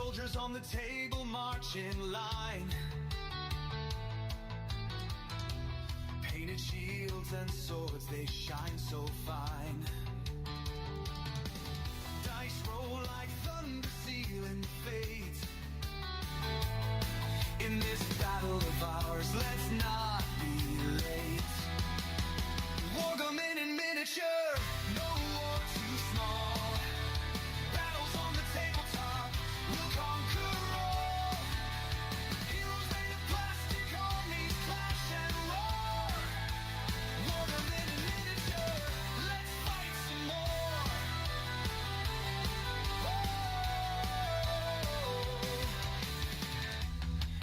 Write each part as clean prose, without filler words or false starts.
soldiers on the table march in line. Painted shields and swords, they shine so fine. Dice roll like thunder, sealing fate. In this battle of ours, let's not be late. Wargaming in miniature, no war too small. Battles on the tabletop, we'll conquer all. Heroes made of plastic, armies clash and roar. Wargaming in miniature, let's fight some more. Oh.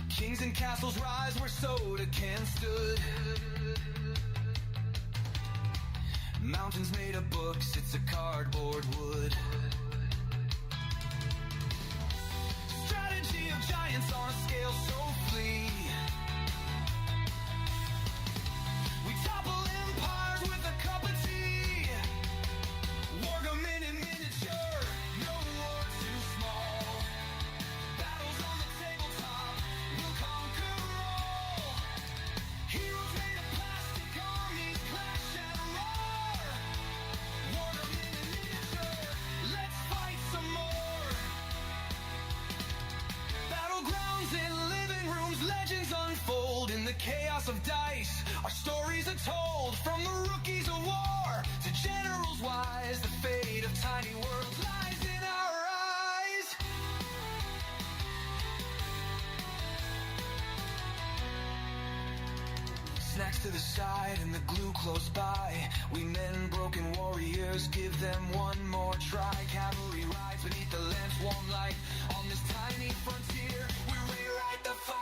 Kings and castles rise where soda cans stood. Mountains made of books, it's a cardboard wood. Strategy of giants on a scale so flee. We topple empires with a cup of tea. Wargaming in miniature, no war too small. Battles on the tabletop, we'll conquer all. Heroes made of plastic, armies clash and roar. Wargaming in miniature, let's fight some more. Battlegrounds in living rooms, legends unfold in the chaos of dice. Our stories are told from the rookies of war to generals wise. The fate of tiny worlds lies in our eyes. Snacks to the side and the glue close by. We men, broken warriors, give them one more try. Cavalry rides beneath the lamp's warm light. On this tiny frontier, we rewrite the fight.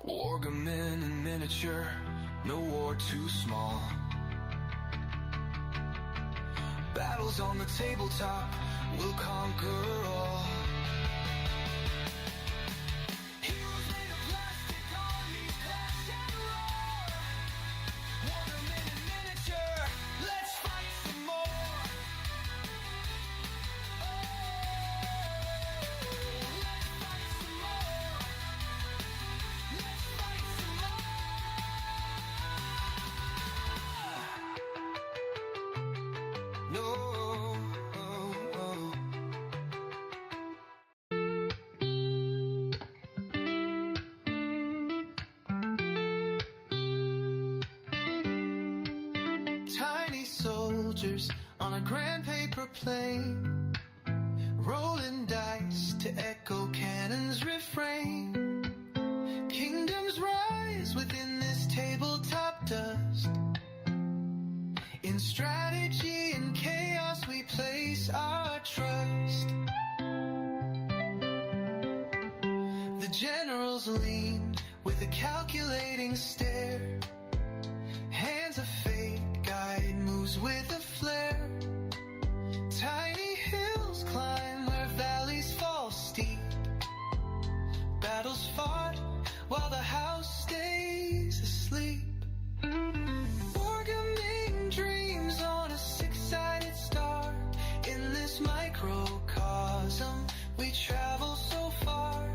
Wargaming in miniature, no war too small. Battles on the tabletop, we'll conquer all. Heroes made of plastic, armies clash and roar. Wargaming in miniature, let's fight some more. Oh, let's fight some more. Let's fight some more. No. Tiny soldiers on a grand paper plane, rolling dice to echo cannons refrain. Kingdoms rise within this tabletop dust. In strategy and chaos we place our trust. The generals lean with a calculating stare. Hands of fate guide moves with a flare. Tiny hills climb where valleys fall steep. Battles fought while the house stays asleep. Wargaming dreams on a six-sided star. In this microcosm we travel so far.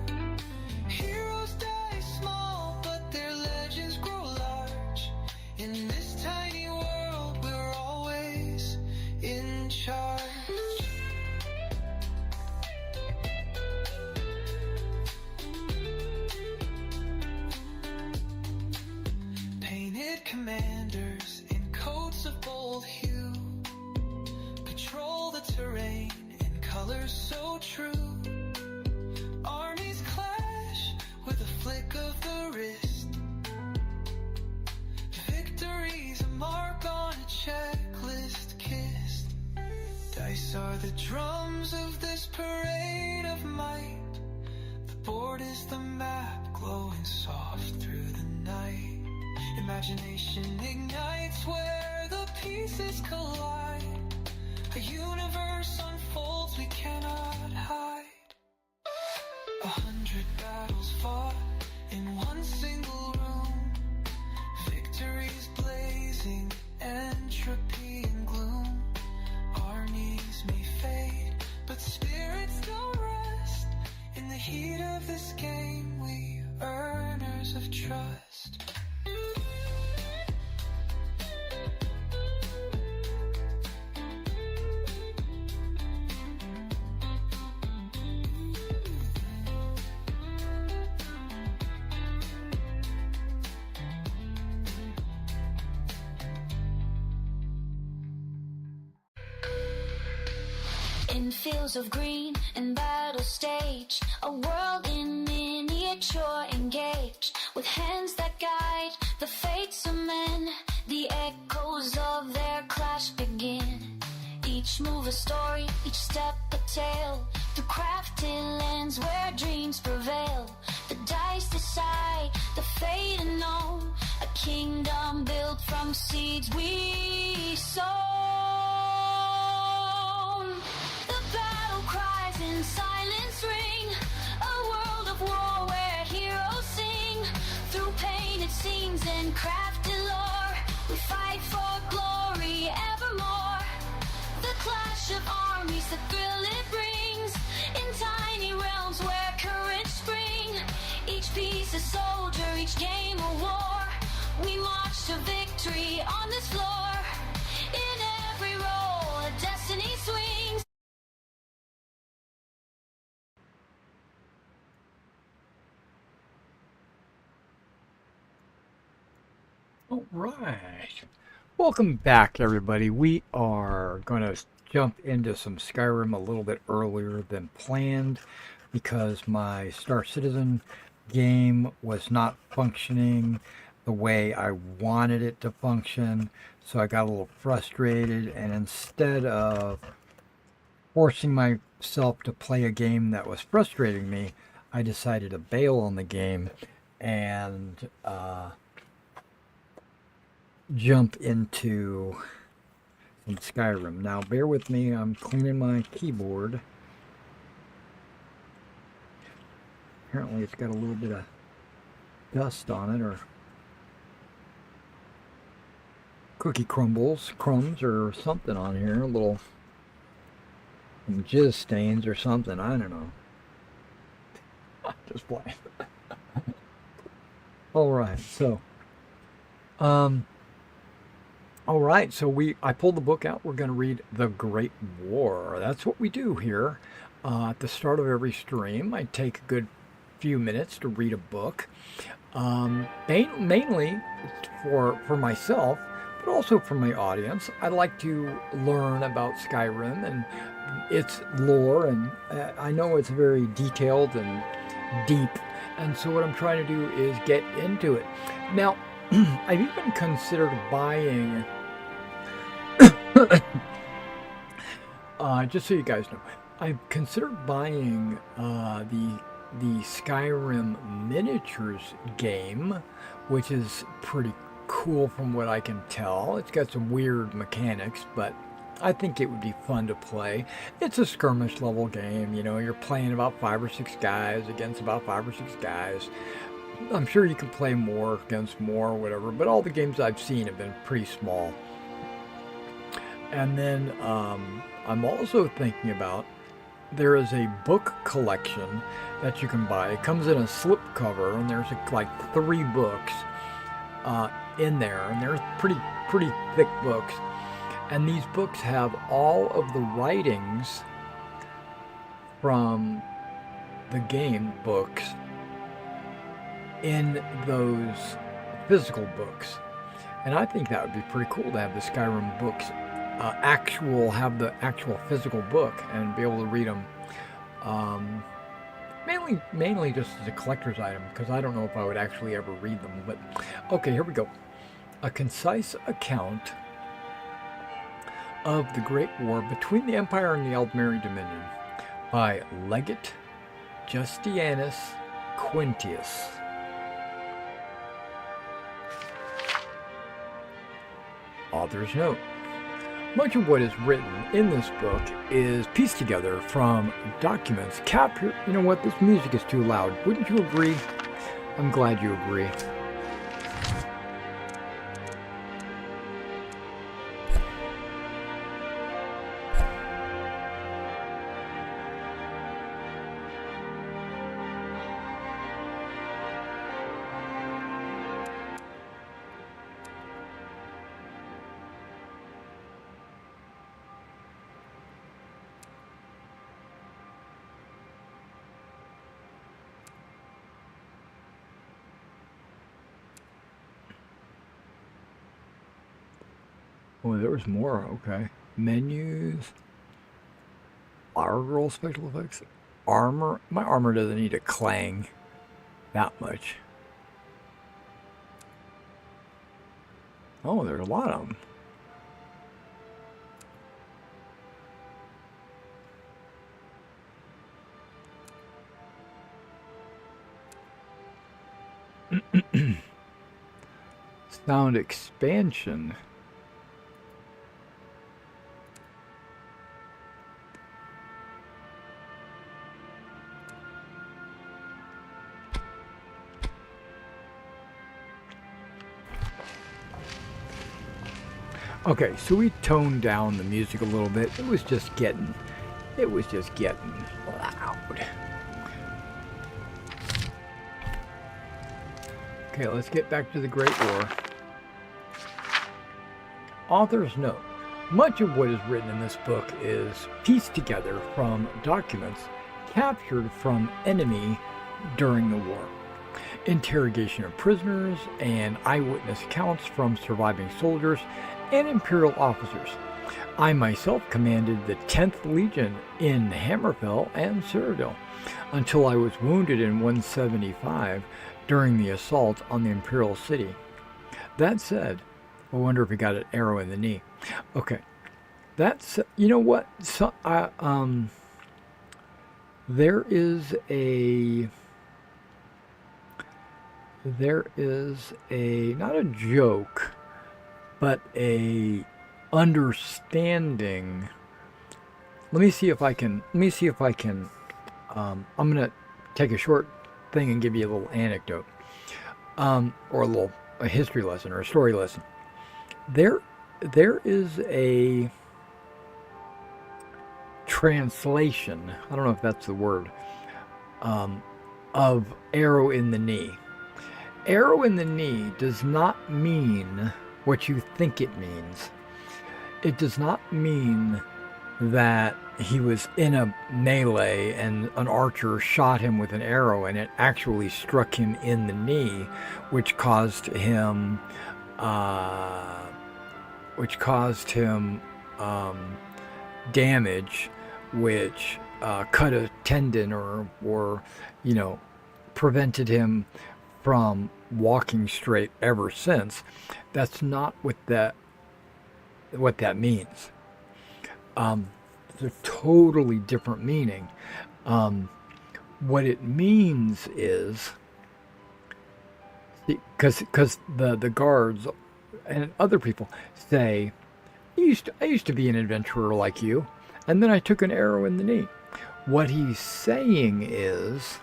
Heroes die small, but their legends grow large. In this tiny world we're always in charge. Painted commanders in coats of bold hue patrol the terrain in colors so true. Armies clash with a flick of the wrist. Victory's a mark on a checklist kissed. Dice are the drums of this parade of might. The board is the map glowing soft through the night. Imagination ignites where the pieces collide. A universe unfolds we cannot hide. 100 battles fought in one single room. Victories blazing, entropy and gloom. Our knees may fade, but spirits don't rest. In the heat of this game, we earners of trust. In fields of green and battle stage, a world in miniature engaged, with hands that guide the fates of men. The echoes of their clash begin. Each move a story, each step a tale, through crafted lands where dreams prevail. The dice decide the fate unknown, a kingdom built from seeds we sow. Cries in silence ring, a world of war where heroes sing. Through painted scenes and crafted lore, we fight for glory evermore. The clash of armies, the thrill it brings, in tiny realms where courage spring. Each piece a soldier, each game a war. We march to victory on this floor. In every role, a destiny swings. All right. Welcome back, everybody. We are going to jump into some Skyrim a little bit earlier than planned because my Star Citizen game was not functioning the way I wanted it to function. So I got a little frustrated, and instead of forcing myself to play a game that was frustrating me, I decided to bail on the game and jump into some Skyrim. Now, bear with me, I'm cleaning my keyboard. Apparently it's got a little bit of dust on it, or cookie crumbs or something on here, a little jizz stains or something, I don't know. Just playing. Alright, so I pulled the book out. We're going to read The Great War. That's what we do here. At the start of every stream, I take a good few minutes to read a book. Mainly for myself, but also for my audience. I like to learn about Skyrim and its lore, and I know it's very detailed and deep. And so what I'm trying to do is get into it. Now, I've even considered buying... just so you guys know, I've considered buying the Skyrim miniatures game, which is pretty cool from what I can tell. It's got some weird mechanics, but I think it would be fun to play. It's a skirmish level game, you know, you're playing about 5 or 6 guys against about 5 or 6 guys. I'm sure you can play more against more or whatever, but all the games I've seen have been pretty small. And then I'm also thinking about, there is a book collection that you can buy. It comes in a slipcover, and there's like 3 books in there, and they're pretty thick books. And these books have all of the writings from the game books in those physical books. And I think that would be pretty cool to have the Skyrim books have the actual physical book and be able to read them. Mainly just as a collector's item, because I don't know if I would actually ever read them. But okay, here we go. A concise account of the Great War between the Empire and the Eldmeri Dominion by Legate Justianus Quintius. Author's note. Much of what is written in this book is pieced together from documents captured. You know what? This music is too loud. Wouldn't you agree? I'm glad you agree. Oh, there was more. Okay. Menus. Flower Girl special effects. Armor. My armor doesn't need to clang that much. Oh, there's a lot of them. Sound expansion. Okay, so we toned down the music a little bit. It was just getting loud. Okay, let's get back to the Great War. Author's note. Much of what is written in this book is pieced together from documents captured from enemy during the war. Interrogation of prisoners and eyewitness accounts from surviving soldiers and Imperial officers. I myself commanded the 10th Legion in Hammerfell and Cyrodiil until I was wounded in 175 during the assault on the Imperial city. That said, I wonder if he got an arrow in the knee. Okay, that's, you know what? So, there is a not a joke, but a understanding. Let me see if I can. I'm gonna take a short thing and give you a little anecdote, or a history lesson or a story lesson. There is a translation. I don't know if that's the word. Of arrow in the knee. Arrow in the knee does not mean what you think it means. It does not mean that he was in a melee and an archer shot him with an arrow and it actually struck him in the knee, which caused him damage, which cut a tendon or prevented him from walking straight ever since. That's not what that means. It's a totally different meaning. What it means is, because the guards and other people say, I used to be an adventurer like you, and then I took an arrow in the knee. What he's saying is,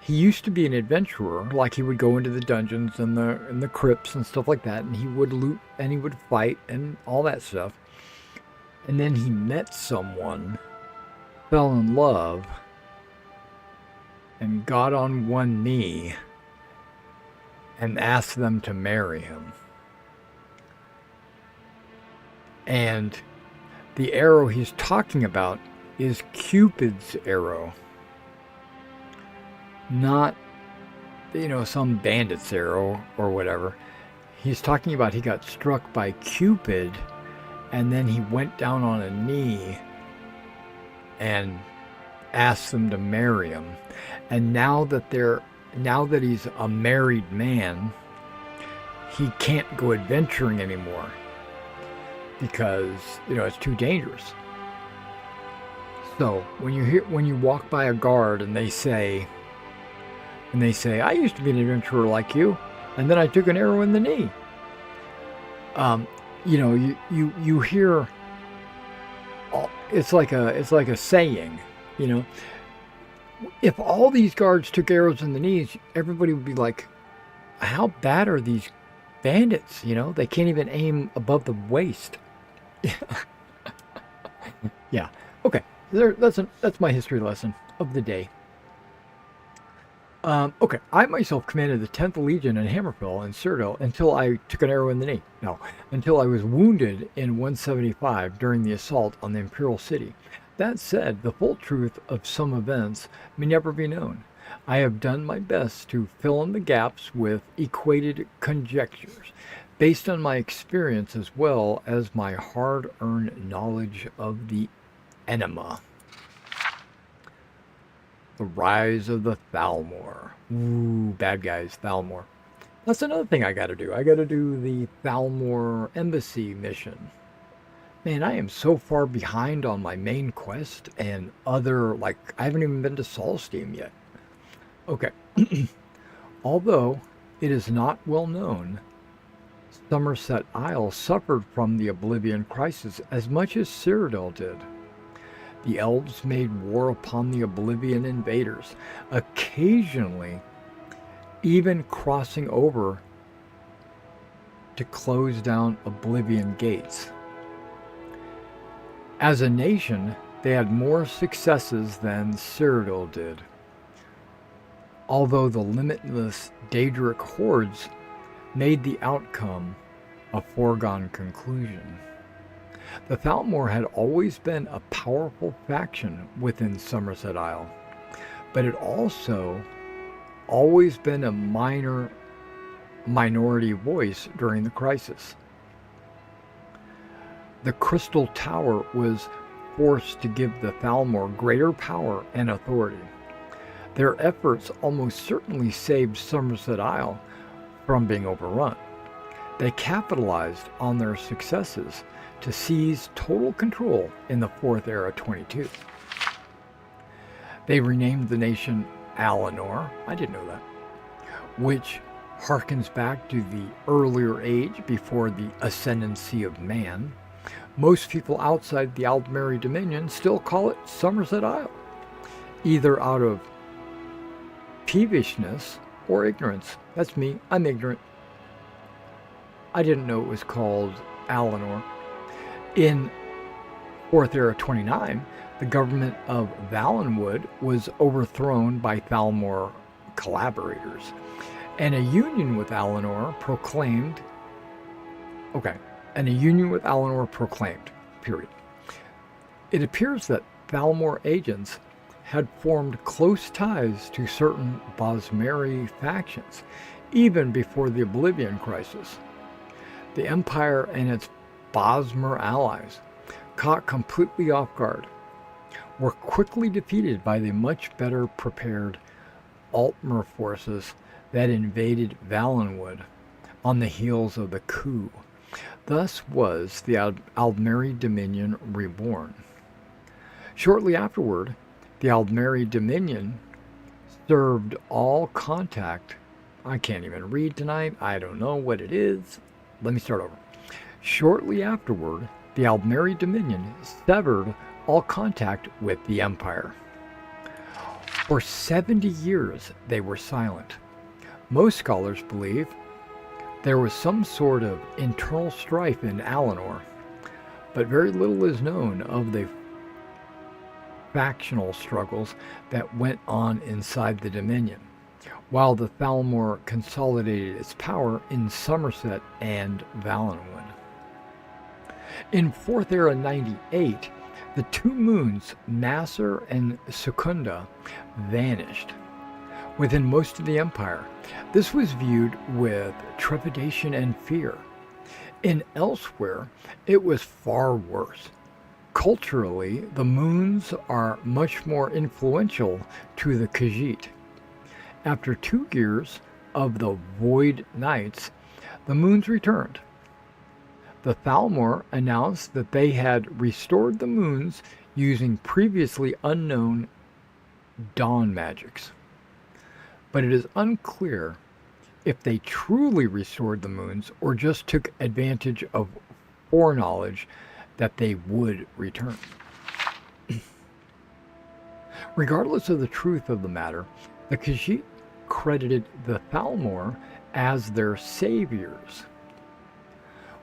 he used to be an adventurer, like he would go into the dungeons and the crypts and stuff like that, and he would loot and he would fight and all that stuff. And then he met someone, fell in love, and got on one knee and asked them to marry him. And the arrow he's talking about is Cupid's arrow. Not, some bandit's arrow or whatever. He's talking about he got struck by Cupid, and then he went down on a knee and asked them to marry him. And now that he's a married man, he can't go adventuring anymore because it's too dangerous. So when you walk by a guard and they say, I used to be an adventurer like you, and then I took an arrow in the knee. You know, you hear, it's like a saying, you know, if all these guards took arrows in the knees, everybody would be like, how bad are these bandits? You know, they can't even aim above the waist. Yeah. Okay. That's my history lesson of the day. Okay, I myself commanded the 10th Legion in Hammerfell and Cyrodiil until I took an arrow in the knee. No, until I was wounded in 175 during the assault on the Imperial City. That said, the full truth of some events may never be known. I have done my best to fill in the gaps with equated conjectures, based on my experience as well as my hard-earned knowledge of the enema. The Rise of the Thalmor. Ooh, bad guys, Thalmor. That's another thing I gotta do. I gotta do the Thalmor Embassy mission. Man, I am so far behind on my main quest and other, like, I haven't even been to Solsteam yet. Okay. Although it is not well known, Somerset Isle suffered from the Oblivion Crisis as much as Cyrodiil did. The elves made war upon the Oblivion invaders, occasionally even crossing over to close down Oblivion gates. As a nation, they had more successes than Cyrodiil did, although the limitless Daedric hordes made the outcome a foregone conclusion. The Thalmor had always been a powerful faction within Somerset Isle, but it also always been a minority voice during the crisis. The Crystal Tower was forced to give the Thalmor greater power and authority. Their efforts almost certainly saved Somerset Isle from being overrun. They capitalized on their successes to seize total control in the Fourth Era 22. They renamed the nation Alinor, I didn't know that, which harkens back to the earlier age before the ascendancy of man. Most people outside the Aldmeri Dominion still call it Somerset Isle, either out of peevishness or ignorance. That's me, I'm ignorant. I didn't know it was called Alinor. In Fourth Era 29, the government of Valenwood was overthrown by Thalmor collaborators, and a union with Alinor proclaimed, period. It appears that Thalmor agents had formed close ties to certain Bosmeri factions, even before the Oblivion Crisis. The Empire and its Bosmer allies, caught completely off guard, were quickly defeated by the much better prepared Altmer forces that invaded Valenwood on the heels of the coup. Thus was the Aldmeri Dominion reborn. Shortly afterward, the Aldmeri Dominion served all contact. I can't even read tonight. I don't know what it is. Let me start over. Shortly afterward, the Aldmeri Dominion severed all contact with the Empire. For 70 years, they were silent. Most scholars believe there was some sort of internal strife in Alinor, but very little is known of the factional struggles that went on inside the Dominion, while the Thalmor consolidated its power in Somerset and Valenwood. In Fourth Era 98, the two moons, Nasser and Secunda, vanished within most of the Empire. This was viewed with trepidation and fear. In elsewhere, it was far worse. Culturally, the moons are much more influential to the Khajiit. After 2 years of the Void Nights, the moons returned. The Thalmor announced that they had restored the moons using previously unknown dawn magics. But it is unclear if they truly restored the moons or just took advantage of foreknowledge that they would return. Regardless of the truth of the matter, the Khajiit credited the Thalmor as their saviors.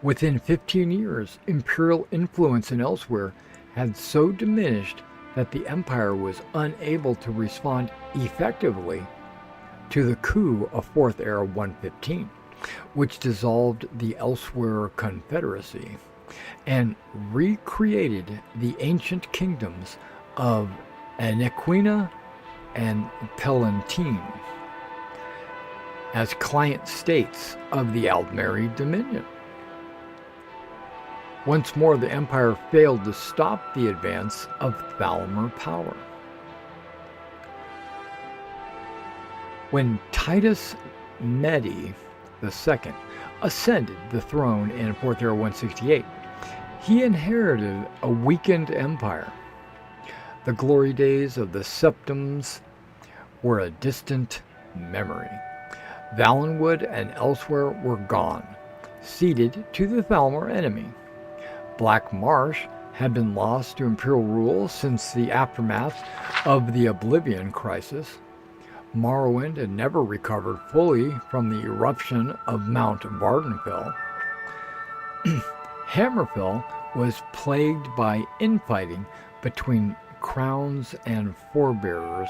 Within 15 years, imperial influence in elsewhere had so diminished that the empire was unable to respond effectively to the coup of 4th Era 115, which dissolved the Elsewhere Confederacy and recreated the ancient kingdoms of Anequina and Palatine as client states of the Aldmeri Dominion. Once more, the empire failed to stop the advance of Thalmor power. When Titus Medi II ascended the throne in 4th Era 168, he inherited a weakened empire. The glory days of the Septums were a distant memory. Valenwood and elsewhere were gone, ceded to the Thalmor enemy. Black Marsh had been lost to imperial rule since the aftermath of the Oblivion Crisis. Morrowind had never recovered fully from the eruption of Mount Vardenfell. Hammerfell was plagued by infighting between crowns and forebearers.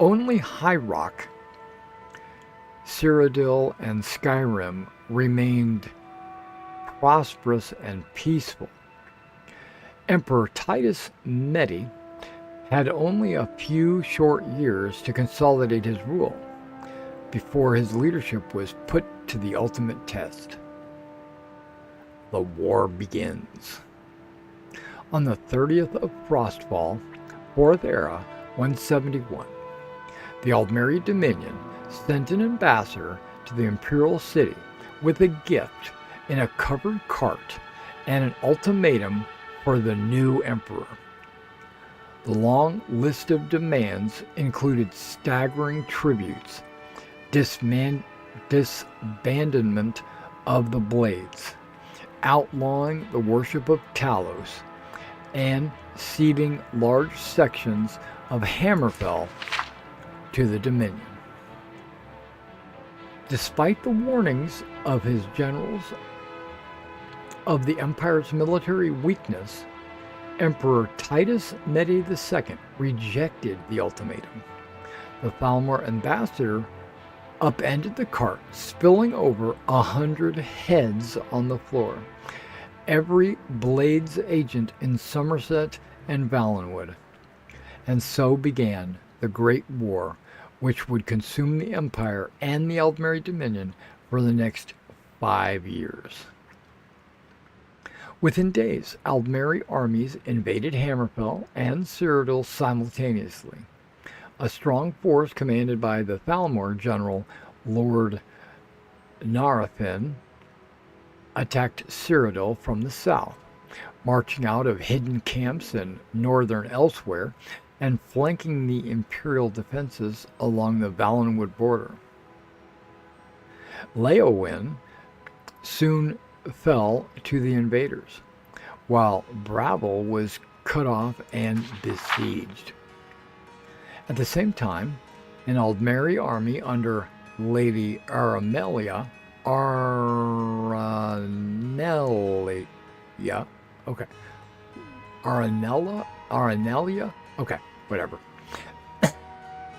Only High Rock, Cyrodiil, and Skyrim remained prosperous and peaceful. Emperor Titus Medi had only a few short years to consolidate his rule before his leadership was put to the ultimate test. The war begins. On the 30th of Frostfall, 4th Era 171, the Aldmeri Dominion sent an ambassador to the imperial city with a gift in a covered cart and an ultimatum for the new emperor. The long list of demands included staggering tributes, disbandment of the Blades, outlawing the worship of Talos, and ceding large sections of Hammerfell to the Dominion. Despite the warnings of his generals of the Empire's military weakness, Emperor Titus Medi II rejected the ultimatum. The Thalmor ambassador upended the cart, spilling over 100 heads on the floor. Every Blades agent in Somerset and Valenwood. And so began the Great War, which would consume the Empire and the Aldmeri Dominion for the next 5 years. Within days, Aldmeri armies invaded Hammerfell and Cyrodiil simultaneously. A strong force commanded by the Thalmor general Lord Narathin attacked Cyrodiil from the south, marching out of hidden camps in northern Elsewhere and flanking the imperial defenses along the Valenwood border. Leowyn soon fell to the invaders, while Bravel was cut off and besieged. At the same time, an Aldmeri army under Lady Aranelia,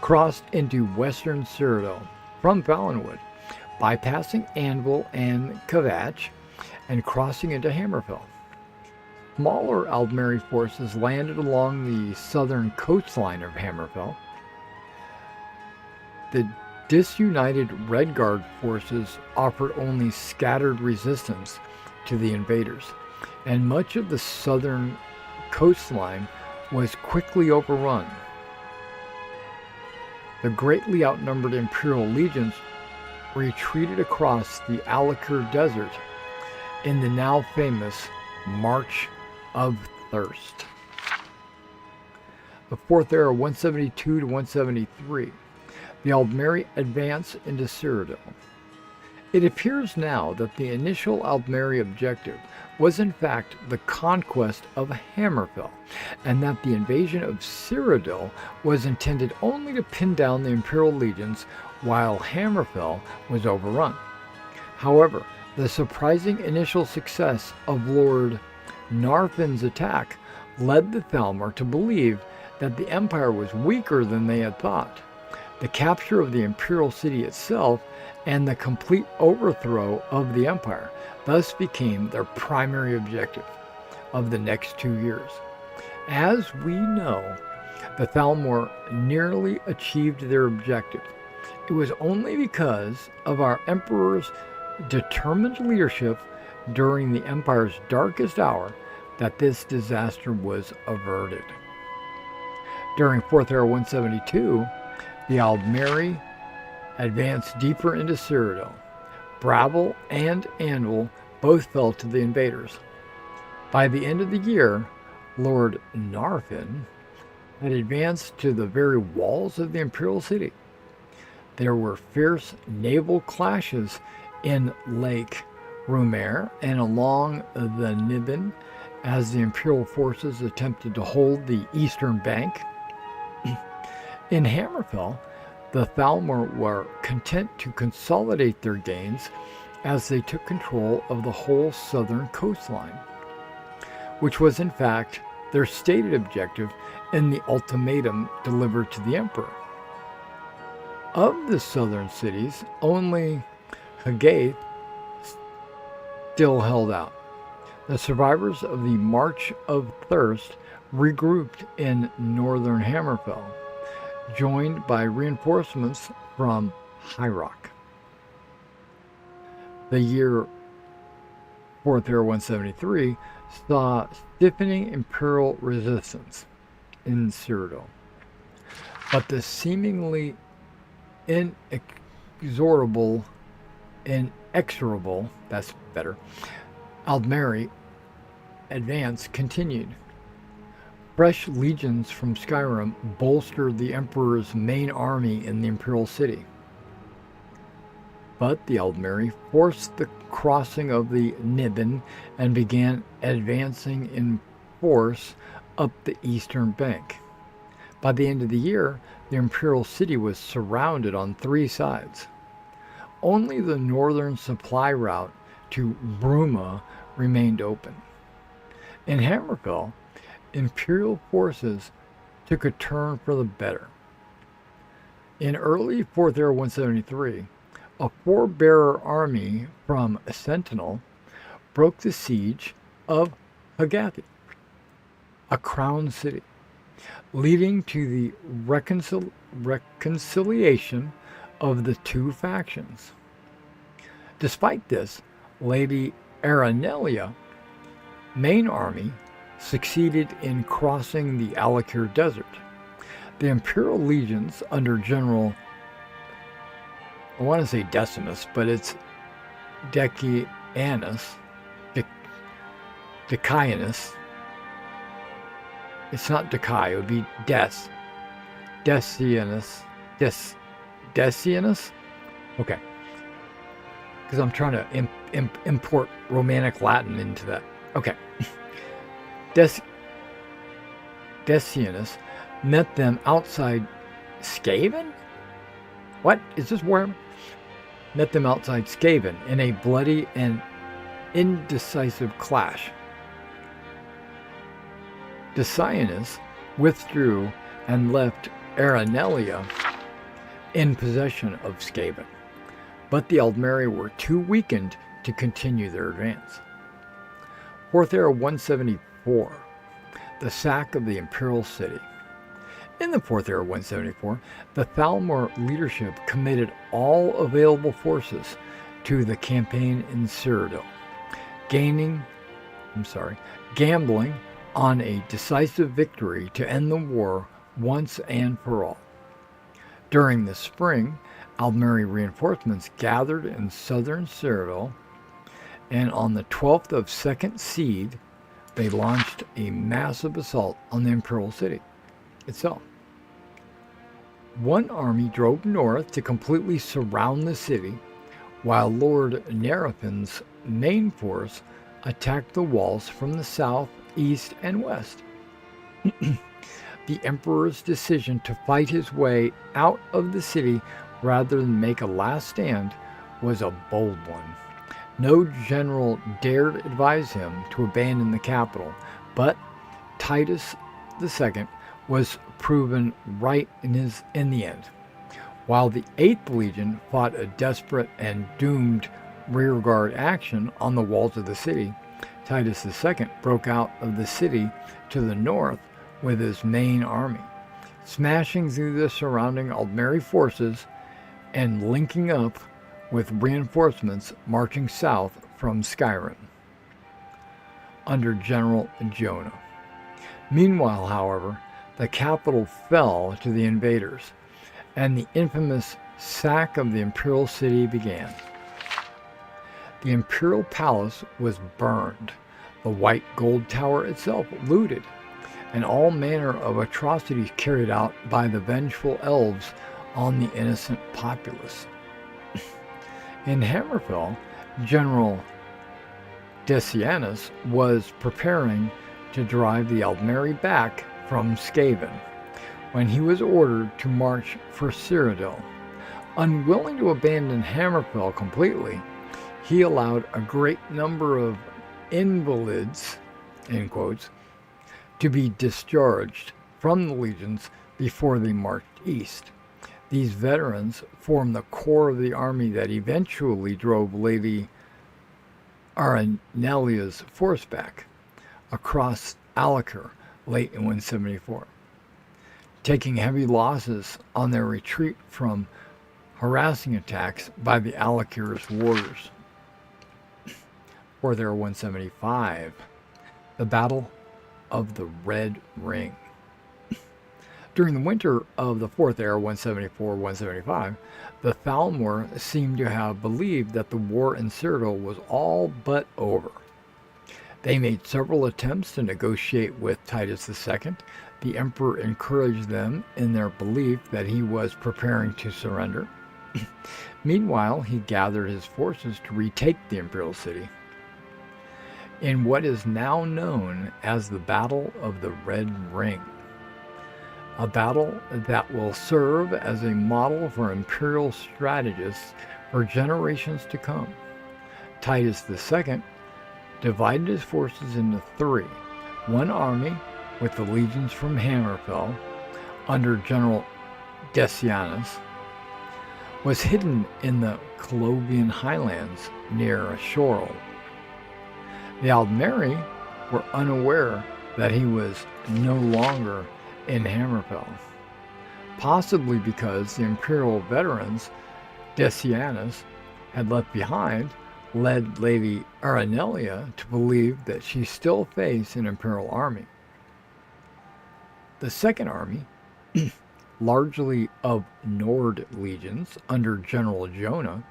crossed into western Cyrodiil from Valenwood, bypassing Anvil and Kvatch and crossing into Hammerfell. Smaller Aldmeri forces landed along the southern coastline of Hammerfell. The disunited Red Guard forces offered only scattered resistance to the invaders, and much of the southern coastline was quickly overrun. The greatly outnumbered Imperial legions retreated across the Alakir Desert in the now famous March of Thirst. The 4th Era 172 to 173. the Aldmeri advance into Cyrodiil. It appears now that the initial Aldmeri objective was in fact the conquest of Hammerfell, and that the invasion of Cyrodiil was intended only to pin down the Imperial legions while Hammerfell was overrun. However, the surprising initial success of Lord Narfin's attack led the Thalmor to believe that the Empire was weaker than they had thought. The capture of the Imperial city itself and the complete overthrow of the Empire thus became their primary objective of the next 2 years. As we know, the Thalmor nearly achieved their objective. It was only because of our Emperor's determined leadership during the Empire's darkest hour that this disaster was averted. During 4th Era 172, the Aldmeri advanced deeper into Cyrodiil. Brabble and Anvil both fell to the invaders. By the end of the year, Lord Narfin had advanced to the very walls of the Imperial city. There were fierce naval clashes in Lake Rumer and along the Niben as the Imperial forces attempted to hold the eastern bank. In Hammerfell, the Thalmor were content to consolidate their gains as they took control of the whole southern coastline, which was in fact their stated objective in the ultimatum delivered to the Emperor. Of the southern cities, only Hagath still held out. The survivors of the March of Thirst regrouped in northern Hammerfell, joined by reinforcements from High Rock. The year 4th Era 173 saw stiffening Imperial resistance in Cyrodiil, but the seemingly inexorable, that's better, Aldmeri advance continued. Fresh legions from Skyrim bolstered the Emperor's main army in the Imperial city. But the Aldmeri forced the crossing of the Niben and began advancing in force up the eastern bank. By the end of the year, the Imperial city was surrounded on 3 sides. Only the northern supply route to Bruma remained open. In Hammerfell, Imperial forces took a turn for the better. In early 4th Era 173, a four-bearer army from Sentinel broke the siege of Hagath, a crown city, leading to the reconciliation of the two factions. Despite this, Lady Aranelia main army succeeded in crossing the Alakir Desert. The Imperial legions under General, I want to say Decimus, but it's Decianus. It's not Decai, it would be Decianus. Decianus? Okay. Because I'm trying to import Romanic Latin into that. Okay. Decianus met them outside Skaven? What? Is this where? Met them outside Skaven in a bloody and indecisive clash. Decianus withdrew and left Aranelia in possession of Skaven, but the Aldmeri were too weakened to continue their advance. 4th Era 174, the sack of the Imperial city. In the 4th Era 174, the Thalmor leadership committed all available forces to the campaign in Cyrodiil, gambling on a decisive victory to end the war once and for all. During the spring, Aldmeri reinforcements gathered in southern Cyrodiil, and on the 12th of Second Seed, they launched a massive assault on the Imperial city itself. One army drove north to completely surround the city, while Lord Narafin's main force attacked the walls from the south, east, and west. The emperor's decision to fight his way out of the city rather than make a last stand was a bold one. No general dared advise him to abandon the capital, but Titus II was proven right in the end. While the 8th Legion fought a desperate and doomed rearguard action on the walls of the city, Titus II broke out of the city to the north with his main army, smashing through the surrounding Aldmeri forces and linking up with reinforcements marching south from Skyrim under General Jonah. Meanwhile, however, the capital fell to the invaders, and the infamous sack of the imperial city began. The imperial palace was burned, the white gold tower itself looted, and all manner of atrocities carried out by the vengeful elves on the innocent populace. In Hammerfell, General Decianus was preparing to drive the Aldmeri back from Skaven when he was ordered to march for Cyrodiil. Unwilling to abandon Hammerfell completely, he allowed a great number of invalids, in quotes, to be discharged from the legions before they marched east. These veterans formed the core of the army that eventually drove Lady Aranelia's force back across Alik'r late in 174, taking heavy losses on their retreat from harassing attacks by the Alik'r's warriors. Or there 175, the Battle of the Red Ring. During the winter of the Fourth Era, 174-175, the Thalmor seemed to have believed that the war in Cyrodiil was all but over. They made several attempts to negotiate with Titus II. The emperor encouraged them in their belief that he was preparing to surrender. Meanwhile, he gathered his forces to retake the imperial city. In what is now known as the Battle of the Red Ring, a battle that will serve as a model for imperial strategists for generations to come. Titus II divided his forces into three. One army with the legions from Hammerfell under General Decianus was hidden in the Colobian highlands near Shorel. The Aldmeri were unaware that he was no longer in Hammerfell, possibly because the imperial veterans Decianus had left behind led Lady Aranelia to believe that she still faced an imperial army. The second army, largely of Nord legions under General Jonah,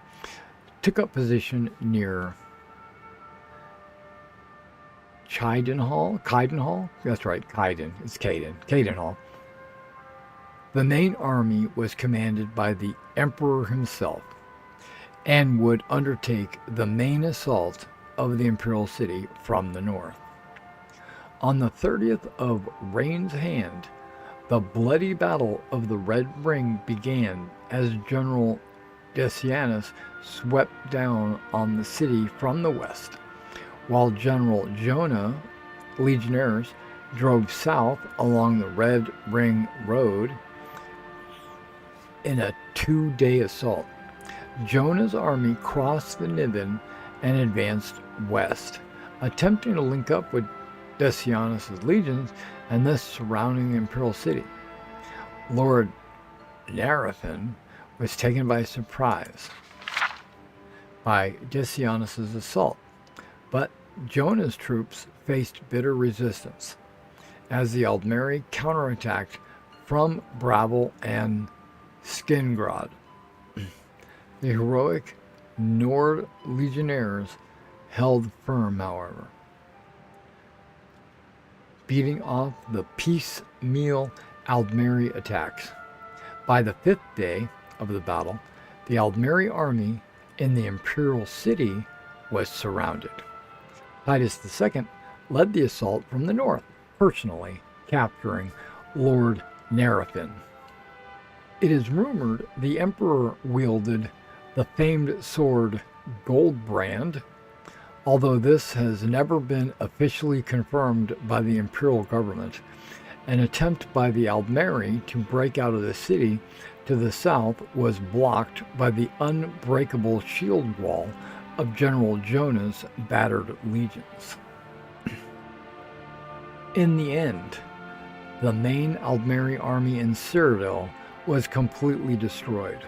took up position near Keidenhall? That's right, Caden. It's Keidenhall. The main army was commanded by the emperor himself and would undertake the main assault of the imperial city from the north. On the 30th of Rain's Hand, the bloody battle of the Red Ring began as General Decianus swept down on the city from the west, while General Jonah legionnaires drove south along the Red Ring Road in a 2-day assault. Jonah's army crossed the Niven and advanced west, attempting to link up with Decianus' legions and thus surrounding the imperial city. Lord Narafin was taken by surprise by Decianus' assault, but Jonah's troops faced bitter resistance as the Aldmeri counterattacked from Bravel and Skingrad. The heroic Nord legionnaires held firm, however, beating off the piecemeal Aldmeri attacks. By the 5th day of the battle, the Aldmeri army in the imperial city was surrounded. Titus II led the assault from the north, personally capturing Lord Nerafin. It is rumored the emperor wielded the famed sword Goldbrand, although this has never been officially confirmed by the imperial government. An attempt by the Aldmeri to break out of the city to the south was blocked by the unbreakable shield wall of General Jonah's battered legions. In the end, the main Aldmeri army in Cyrodiil was completely destroyed.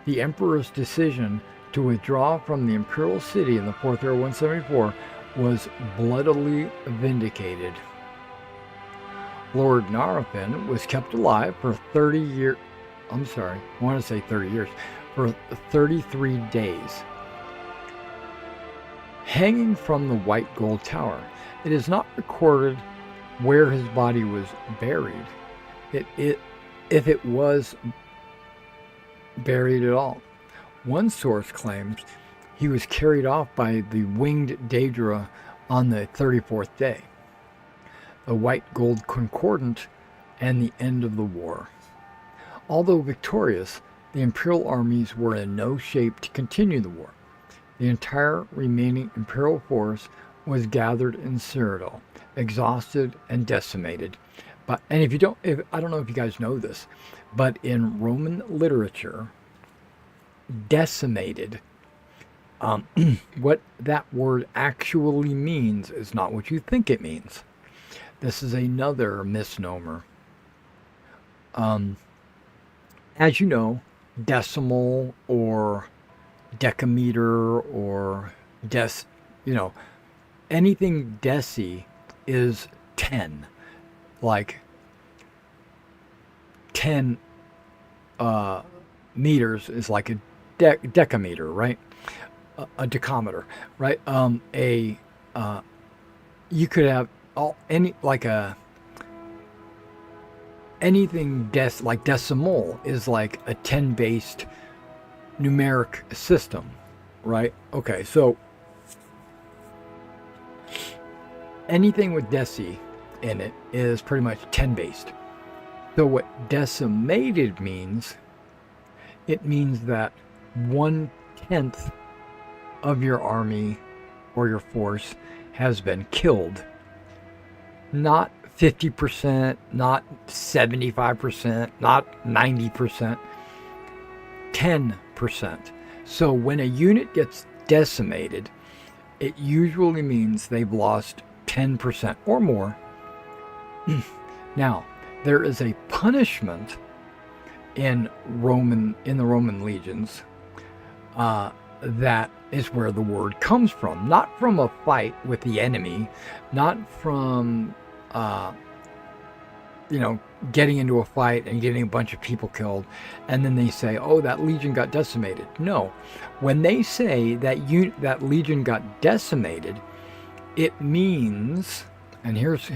The emperor's decision to withdraw from the imperial city in the 4th year of 174 was bloodily vindicated. Lord Nerafin was kept alive for 30 years. I'm sorry, I want to say 30 years, for 33 days. Hanging from the White Gold Tower, it is not recorded where his body was buried, if it was buried at all. One source claims he was carried off by the winged Daedra on the 34th day, the White Gold Concordant, and the end of the war. Although victorious, the imperial armies were in no shape to continue the war. The entire remaining imperial force was gathered in Cyrodiil, exhausted and decimated. And I don't know if you guys know this, but in Roman literature, decimated, what that word actually means is not what you think it means. This is another misnomer. As you know, decimal or decameter or anything deci is 10. Like 10 meters is like a decameter, right? A decameter, right? You could have anything like decimal is like a 10-based numeric system, right? Okay, so anything with deci in it is pretty much 10-based. So what decimated means, it means that 1/10 of your army or your force has been killed. Not 50%, not 75%, not 90%, 10%. So when a unit gets decimated, it usually means they've lost 10% or more. Now, there is a punishment in the Roman legions that is where the word comes from. Not from a fight with the enemy, not from getting into a fight and getting a bunch of people killed, and then they say, "Oh, that legion got decimated." No, when they say that legion got decimated, it means, and here's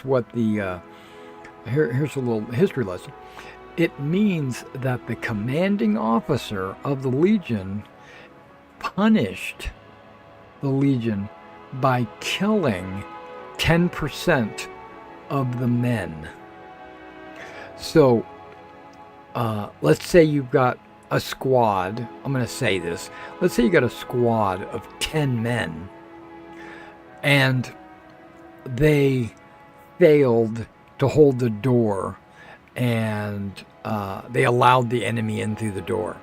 what here's a little history lesson. It means that the commanding officer of the legion punished the legion by killing 10% of the men. So let's say you've got a squad. I'm going to say this. Let's say you got a squad of 10 men, and they failed to hold the door, and they allowed the enemy in through the door.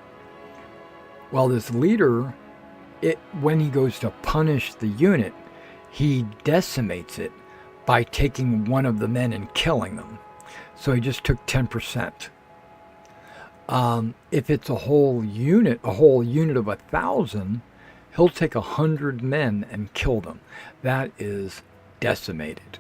Well, this leader, when he goes to punish the unit, he decimates it by taking one of the men and killing them. So he just took 10%. If it's a whole unit of 1,000, he'll take 100 men and kill them. That is decimated.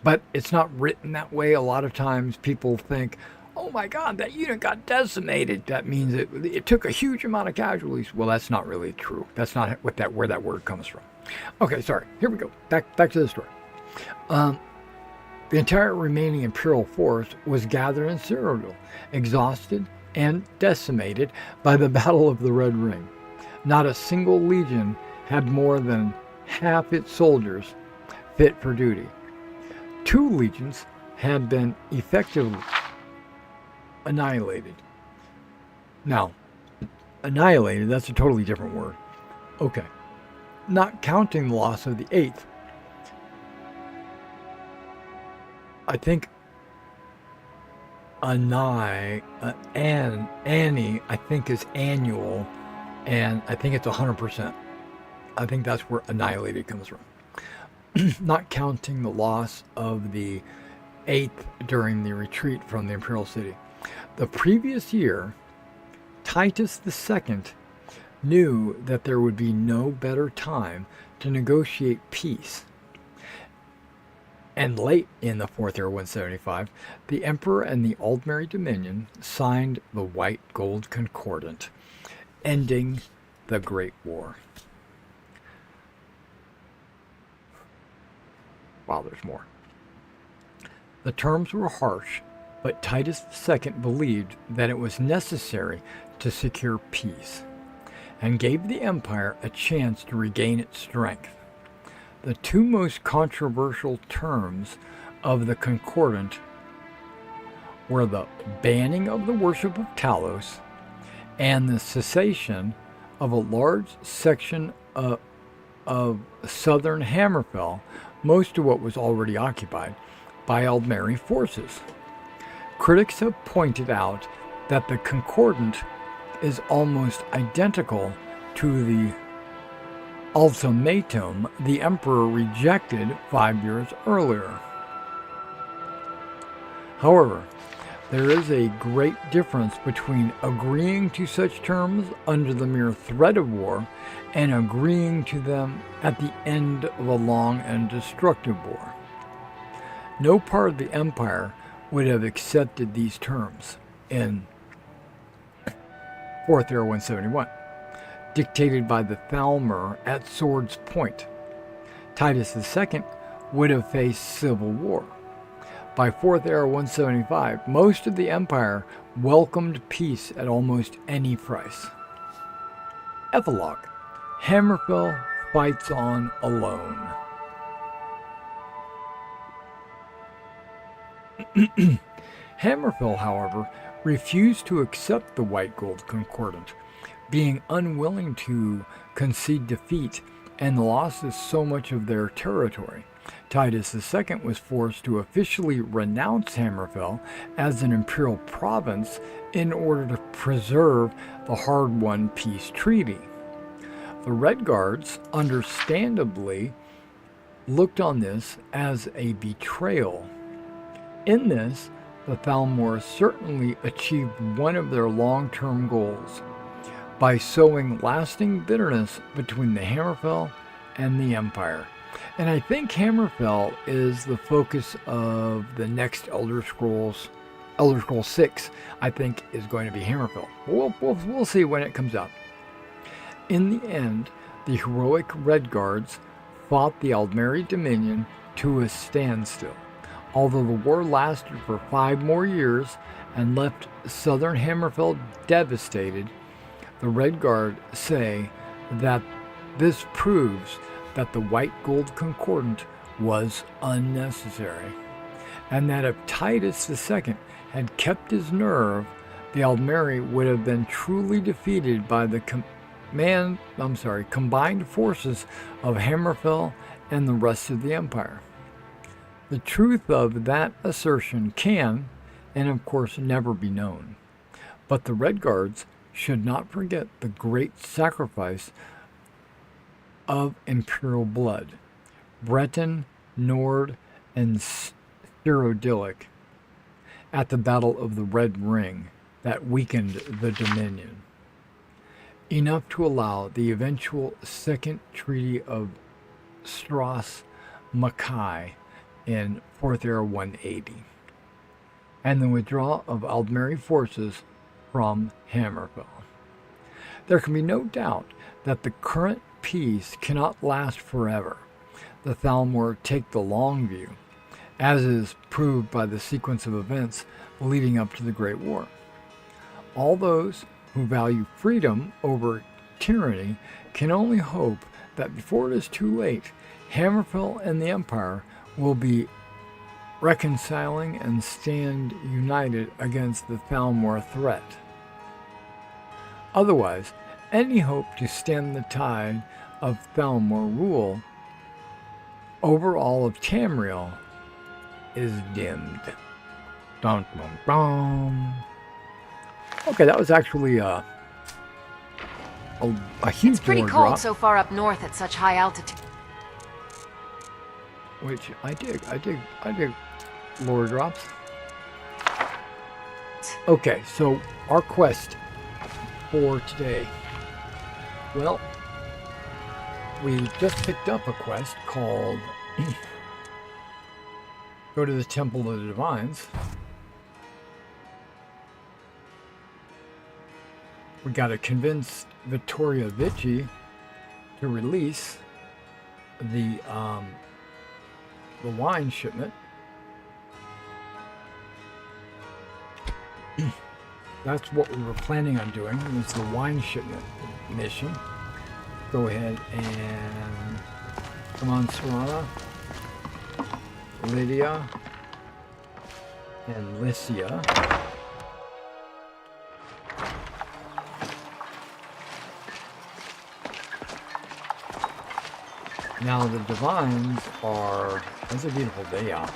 But it's not written that way. A lot of times people think, "Oh my God, that unit got decimated. That means it took a huge amount of casualties." Well, that's not really true. That's not where that word comes from. Okay, sorry. Here we go. Back to the story. The entire remaining Imperial force was gathered in Cyrodiil, exhausted and decimated by the Battle of the Red Ring. Not a single legion had more than half its soldiers fit for duty. 2 legions had been effectively annihilated. Now, annihilated, that's a totally different word. Okay. Not counting the loss of the 8th. I think Annie, I think is annual, and I think it's 100%. I think that's where annihilated comes from. Not counting the loss of the 8th during the retreat from the Imperial City. The previous year, Titus II knew that there would be no better time to negotiate peace. And late in the 4th Era 175, the Emperor and the Aldmeri Dominion signed the White Gold Concordant, ending the Great War. Wow, there's more. The terms were harsh, but Titus II believed that it was necessary to secure peace, and gave the empire a chance to regain its strength. The 2 most controversial terms of the Concordant were the banning of the worship of Talos and the cessation of a large section of southern Hammerfell, most of what was already occupied, by Aldmeri forces. Critics have pointed out that the Concordant is almost identical to the ultimatum the Emperor rejected 5 years earlier. However, there is a great difference between agreeing to such terms under the mere threat of war and agreeing to them at the end of a long and destructive war. No part of the Empire would have accepted these terms in 4th Era 171. Dictated by the Thalmor at Sword's Point. Titus II would have faced civil war. By 4th Era 175, most of the empire welcomed peace at almost any price. Epilogue. Hammerfell fights on alone. Hammerfell, however, refused to accept the White Gold Concordant, being unwilling to concede defeat and the loss of so much of their territory. Titus II was forced to officially renounce Hammerfell as an imperial province in order to preserve the hard-won peace treaty. The Red Guards, understandably, looked on this as a betrayal. In this, the Thalmor certainly achieved one of their long-term goals by sowing lasting bitterness between the Hammerfell and the Empire. And I think Hammerfell is the focus of the next Elder Scrolls 6, I think, is going to be Hammerfell. We'll see when it comes out. In the end, the heroic Red Guards fought the Aldmeri Dominion to a standstill. Although the war lasted for 5 more years and left southern Hammerfell devastated, the Red Guard say that this proves that the White Gold Concordant was unnecessary, and that if Titus II had kept his nerve, the Aldmeri would have been truly defeated by the combined forces of Hammerfell and the rest of the Empire. The truth of that assertion can, and of course, never be known. But the Red Guards should not forget the great sacrifice of imperial blood, Breton, Nord, and Cyrodiilic, at the Battle of the Red Ring that weakened the Dominion, enough to allow the eventual Second Treaty of Stros-Mackay in 4th Era 180, and the withdrawal of Aldmeri forces from Hammerfell. There can be no doubt that the current peace cannot last forever. The Thalmor take the long view, as is proved by the sequence of events leading up to the Great War. All those who value freedom over tyranny can only hope that before it is too late, Hammerfell and the Empire will be reconciling and stand united against the Thalmor threat. Otherwise, any hope to stem the tide of Thalmor rule over all of Tamriel is dimmed. Dun, dun, dun. Okay, that was actually a huge It's pretty lore cold drop, so far up north at such high altitude. which I dig lore drops. Okay, so our quest for today. Well, we just picked up a quest called Go to the Temple of the Divines. We got to convince Vittoria Vici to release the wine shipment. That's what we were planning on doing. Was the wine shipment mission. Go ahead and come on, Serana, Lydia, and Lycia. Now the Divines are, it's a beautiful day out.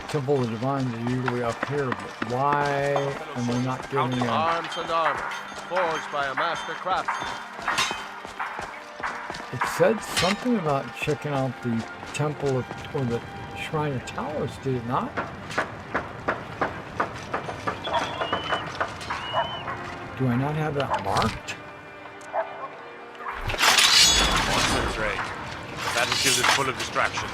Temple of the Divines is usually up here, but why am I not getting a... Arms and armor, forged by a master craftsman. It said something about checking out the Temple of, or the Shrine of Talos, did it not? Do I not have that marked? Concentrate. The battlefield is full of distractions.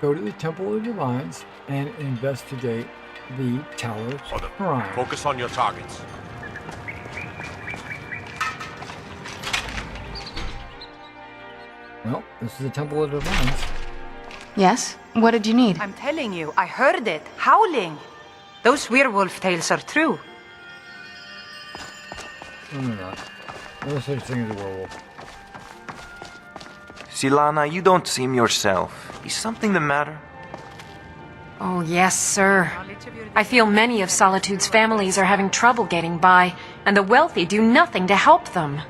Go to the Temple of the Divines and investigate the Talos Shrine. Focus on your targets. Well, this is the Temple of the Divines. Yes? What did you need? I'm telling you, I heard it, howling. Those werewolf tales are true. No, they're not. No such thing as a werewolf. Serana, you don't seem yourself. Is something the matter? Oh, yes, sir. I feel many of Solitude's families are having trouble getting by, and the wealthy do nothing to help them.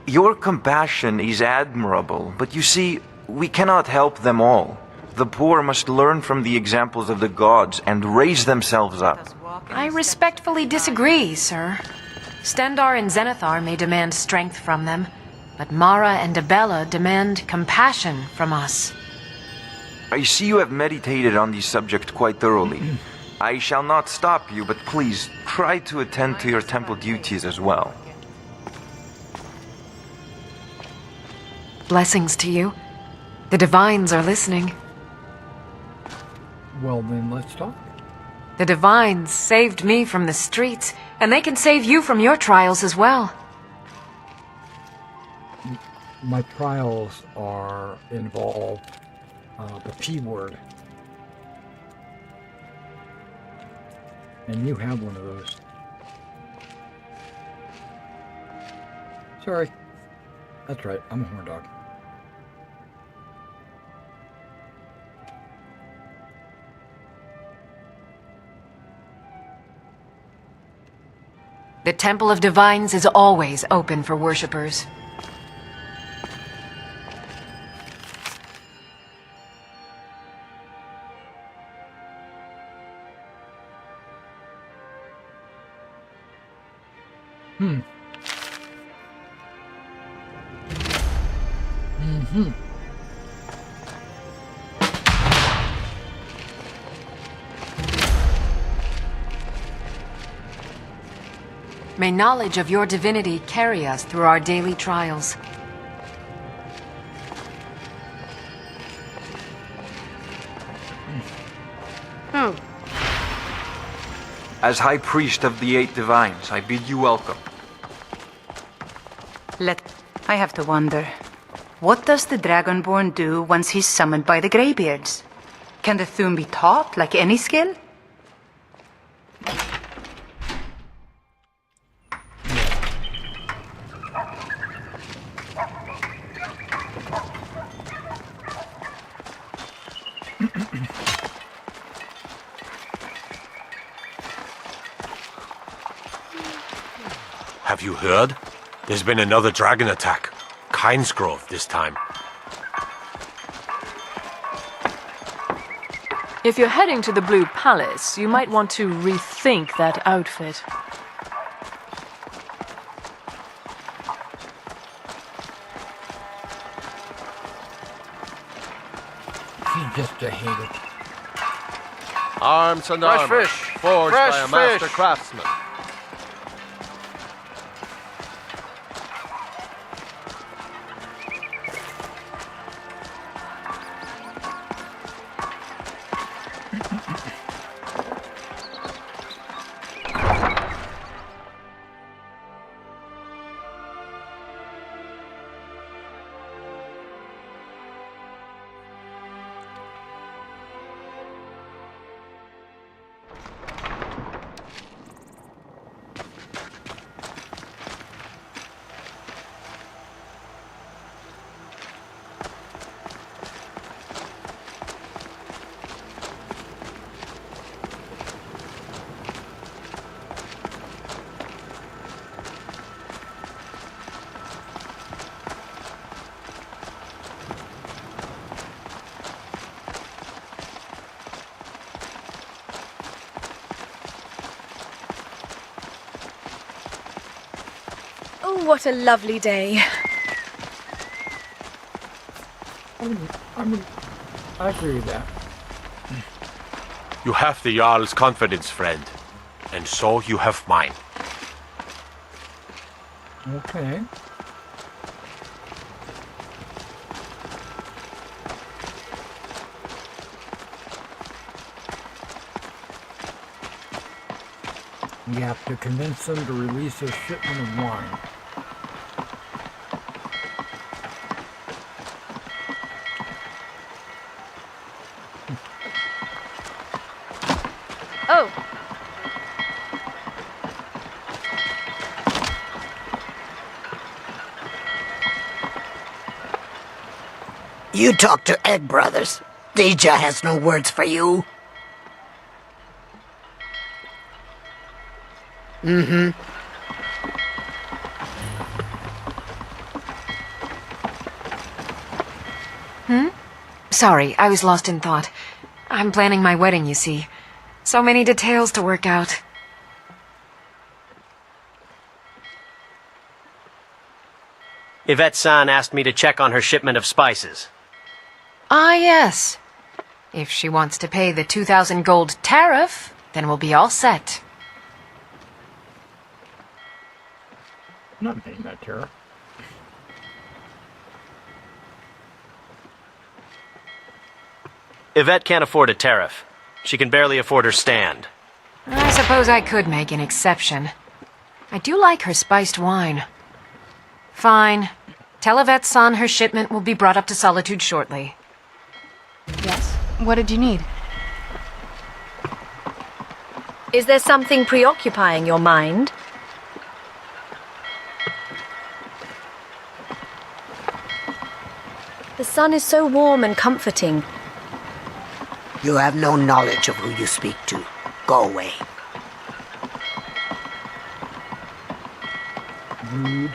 Your compassion is admirable, but you see, we cannot help them all. The poor must learn from the examples of the gods and raise themselves up. I respectfully disagree, sir. Stendar and Zenithar may demand strength from them, but Mara and Abella demand compassion from us. I see you have meditated on this subject quite thoroughly. I shall not stop you, but please try to attend to your temple duties as well. Blessings to you. The Divines are listening. Well, then let's talk. The Divines saved me from the streets, and they can save you from your trials as well. My trials involve the P word. And you have one of those. Sorry. That's right, I'm a horn dog. The Temple of Divines is always open for worshippers. May knowledge of your divinity carry us through our daily trials. As High Priest of the Eight Divines, I bid you welcome. I have to wonder. What does the Dragonborn do once he's summoned by the Greybeards? Can the Thum be taught like any skill? Have you heard? There's been another dragon attack. Kynesgrove this time. If you're heading to the Blue Palace, you might want to rethink that outfit. She's just a hater. Arms and Fresh armor, fish. forged Fresh by a master fish. craftsman. Oh, what a lovely day. I agree with that. You have the Jarl's confidence, friend. And so you have mine. Okay. We have to convince them to release a shipment of wine. Oh, You talk to Egg Brothers. Deja has no words for you. Sorry, I was lost in thought. I'm planning my wedding, you see. So many details to work out. Yvette-san asked me to check on her shipment of spices. Ah, yes. If she wants to pay the 2,000 gold tariff, then we'll be all set. I'm not paying that tariff. Yvette can't afford a tariff. She can barely afford her stand. I suppose I could make an exception. I do like her spiced wine. Fine. Tell Yvette-san her shipment will be brought up to Solitude shortly. yes. What did you need? Is there something preoccupying your mind? The sun is so warm and comforting. You have no knowledge of who you speak to. Go away. Rude.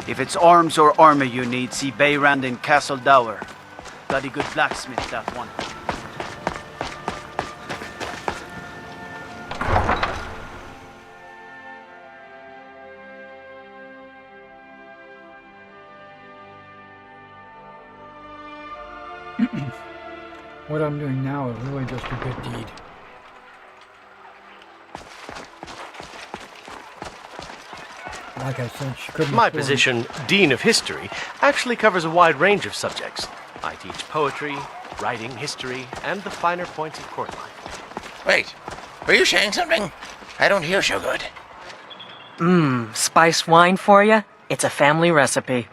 If it's arms or armor you need, see Beyrand in Castle Dower. Bloody good blacksmith, that one. What I'm doing now is really just a good deed. Like I said, she couldn't My afford- position, Dean of History, actually covers a wide range of subjects. I teach poetry, writing, history, and the finer points of court life. Wait, were you saying something? I don't hear so good. Spiced wine for you? It's a family recipe.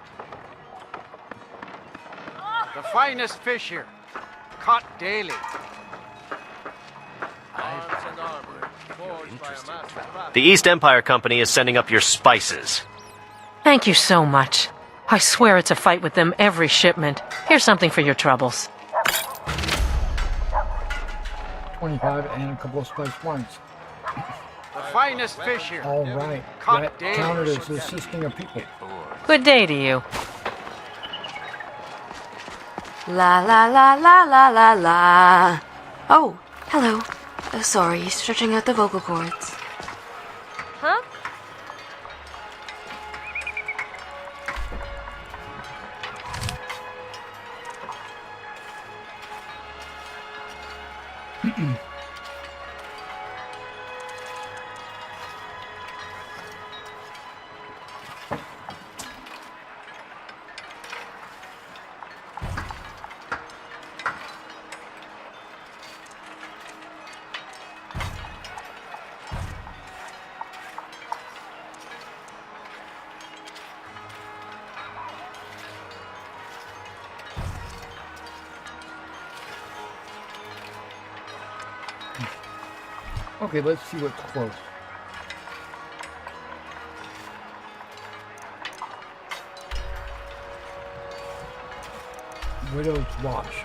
The finest fish here. Caught daily. The East Empire Company is sending up your spices. Thank you so much. I swear it's a fight with them every shipment. Here's something for your troubles. 25 and a couple of spiced wines. The finest fish here. All right, Caught that daily. counted as assisting a people. Good day to you. La la la la la la la. Oh, hello. Sorry, stretching out the vocal cords. Huh? Okay, let's see what's close. Widow's Watch.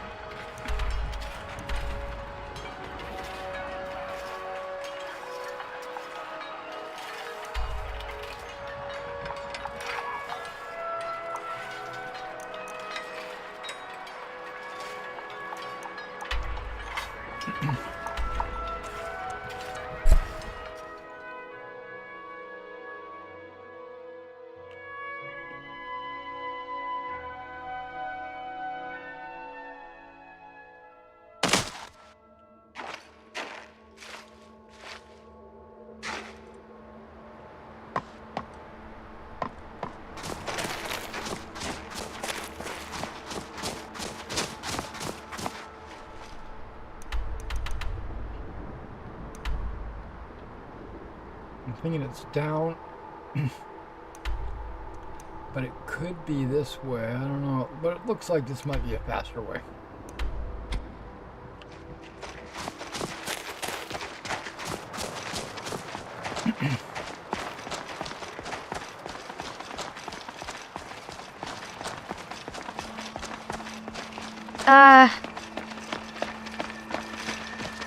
I'm thinking it's down, but it could be this way. I don't know, but it looks like this might be a faster way.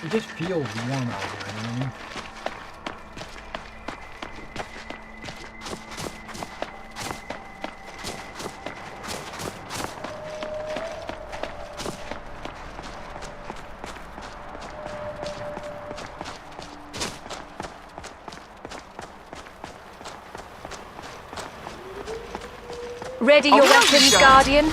It just feels warm out here, you know what I mean? Ready your weapons, Guardian?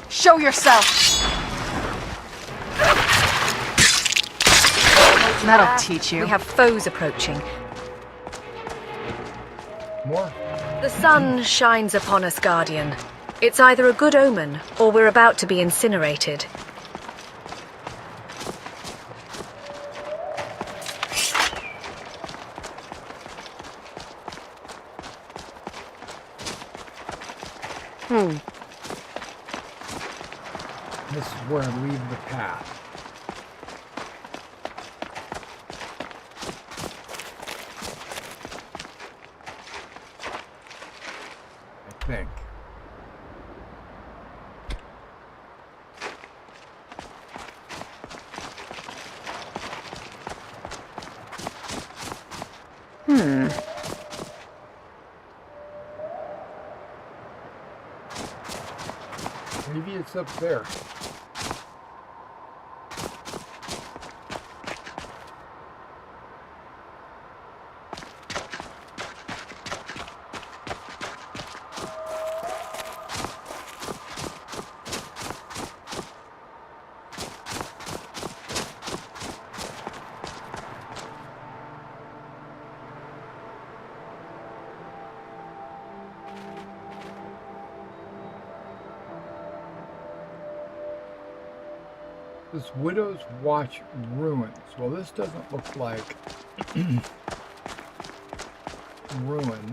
Show yourself! That'll teach you. We have foes approaching. More? The sun shines upon us, Guardian. It's either a good omen, or we're about to be incinerated. This is where I leave the path. think. Maybe it's up there. This Widow's Watch ruins. Well, this doesn't look like ruins.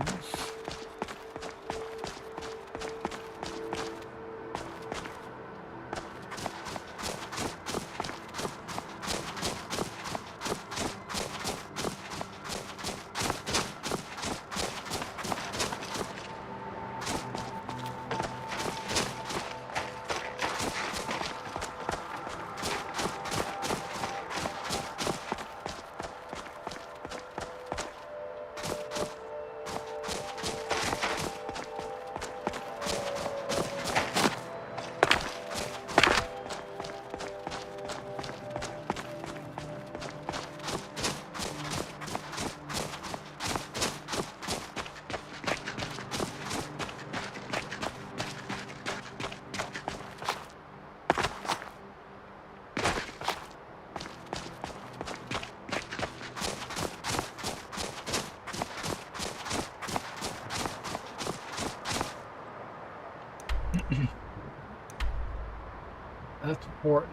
That's Fort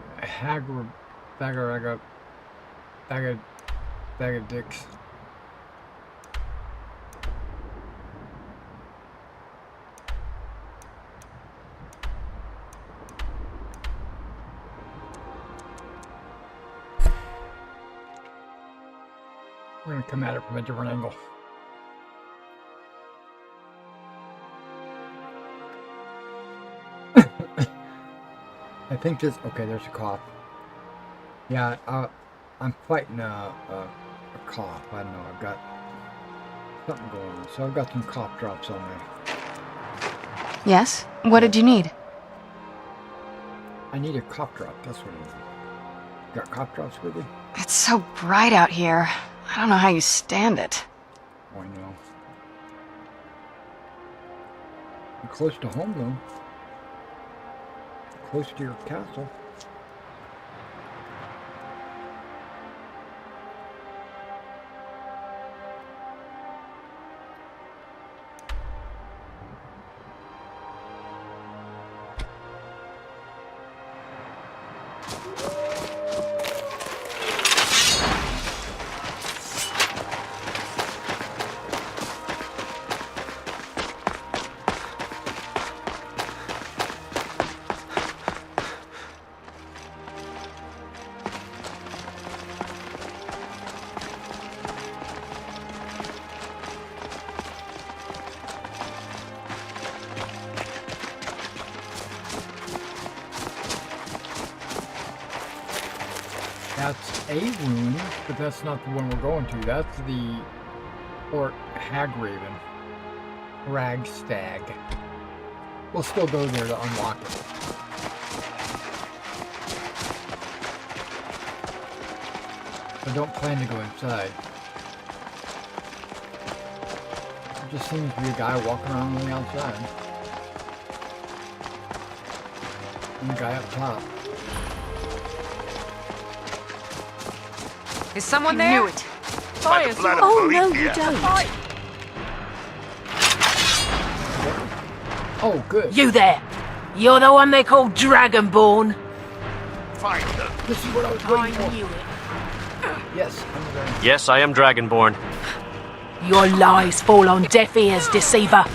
Bag of dicks. We're gonna come at it from a different angle. I think this. Okay, there's a cop. Yeah, I'm fighting a cop. I don't know. I've got something going on. So I've got some cop drops on me. Yes? What did you need? I need a cop drop. That's what it is. Got cop drops with you? It's so bright out here. I don't know how you stand it. Oh, I know. You're close to home, though. Close to your castle. That's a rune, but that's not the one we're going to. That's the Fort Hagraven. Ragstag. We'll still go there to unlock it. I don't plan to go inside. There just seems to be a guy walking around on the outside. And a guy up top. Is someone there? Knew it. Fire! Oh, no, you don't. Oh, good. You there! You're the one they call Dragonborn. This is what I was waiting for. knew it. Yes, I'm there. Yes, I am Dragonborn. Your lies fall on deaf ears, deceiver.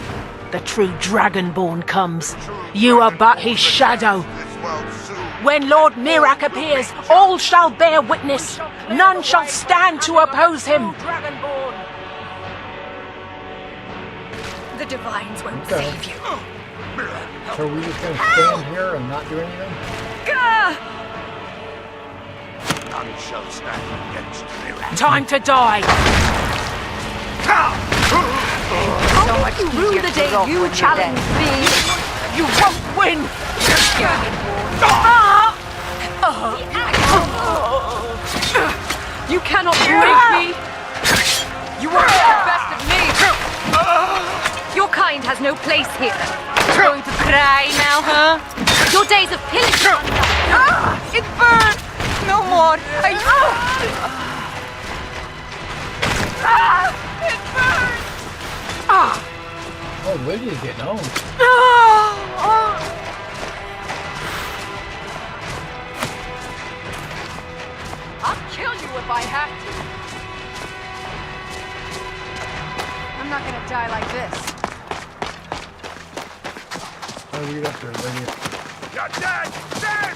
The true Dragonborn comes. You are but his shadow. When Lord Mirak appears, all shall bear witness. None shall stand to oppose him. The divines won't Okay. save you. So are we just gonna stand here and not do anything? Gah! None shall stand against me. Time to die! So much Rue the day you challenge me. You won't win! You cannot break me. You won't get the best of me. Your kind has no place here. Going to cry now, huh? Your days of pillage are undone. It burns! No more! It burns! Oh, Lydia's getting home. I'll kill you if I have to. I'm not gonna die like this. Oh, you up there, Lydia. You're dead! Dead!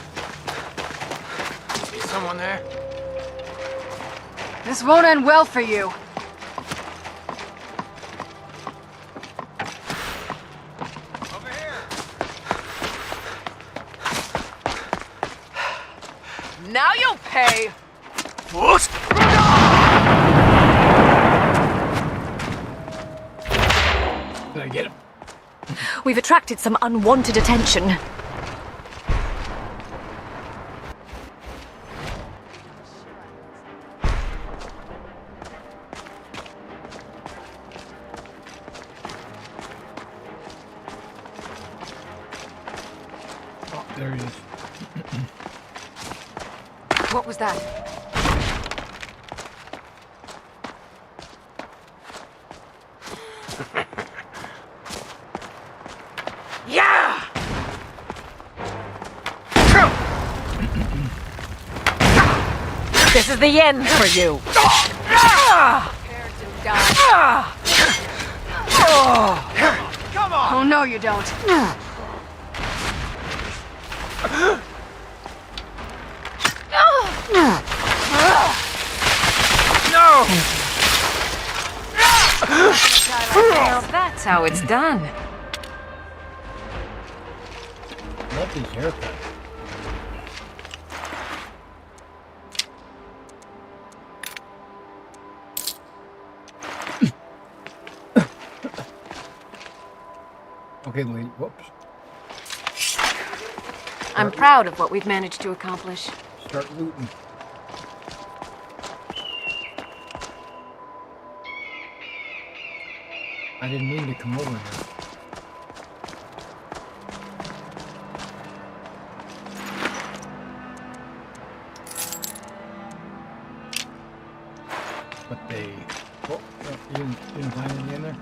See someone there? This won't end well for you. Over here! Now you'll pay! What? Did I get him? We've attracted some unwanted attention. Oh, there he is. What was that? Yeah! This is the end for you. Come on! Oh, no, you don't. No! Now that's how it's done. Love his haircut. Okay, Lee. Whoops. I'm proud of what we've managed to accomplish. Start looting. I didn't mean to come over here. But they... Oh, you didn't find any in there?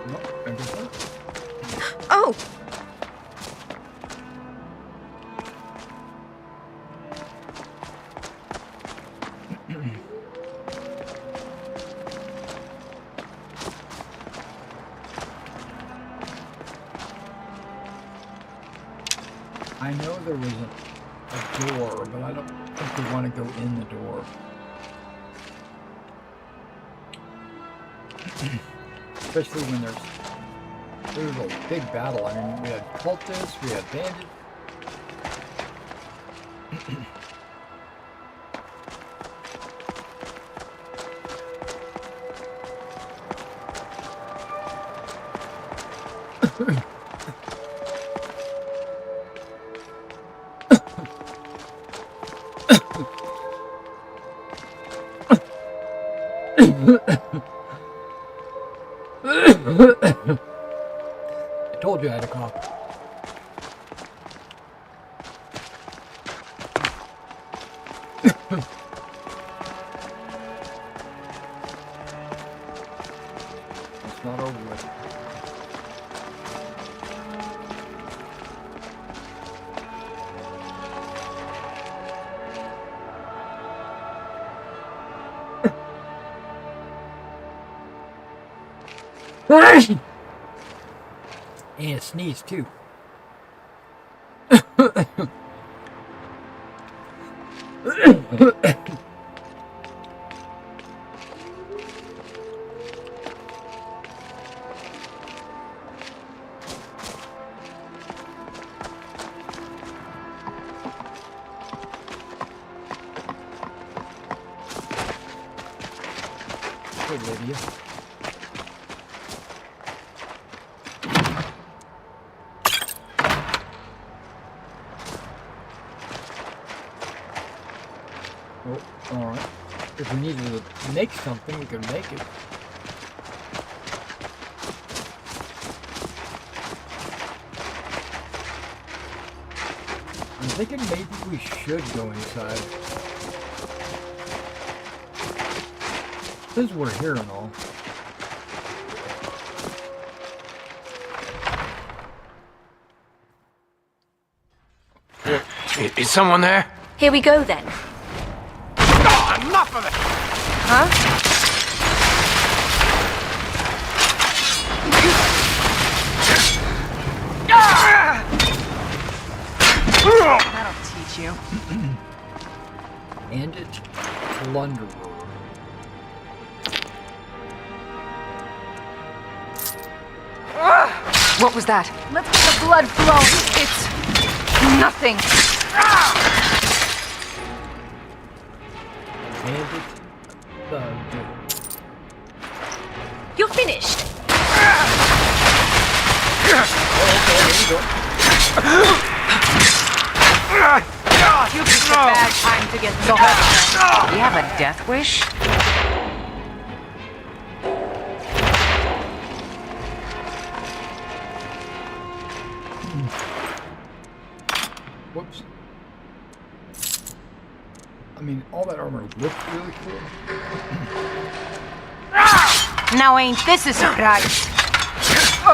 No, I guess not. Oh! I know there was a door, but I don't think we want to go in the door. Especially when there's a big battle. I mean, we had cultists, we had bandits. I told you I had a cough. It's not over with. And sneeze too. Okay, Lydia. Oh, alright. If we needed to make something, we could make it. I'm thinking maybe we should go inside. Since we're here and all. Is someone there? Here we go then. Oh, enough of it! Huh? That'll teach you. And it's plunderer. What was that? Let's get the blood flowing. It's nothing. And it's thug. You're finished. You picked a bad time to get lost. You have a death wish? Whoops. I mean, all that armor looks really cool. Now ain't this a surprise? I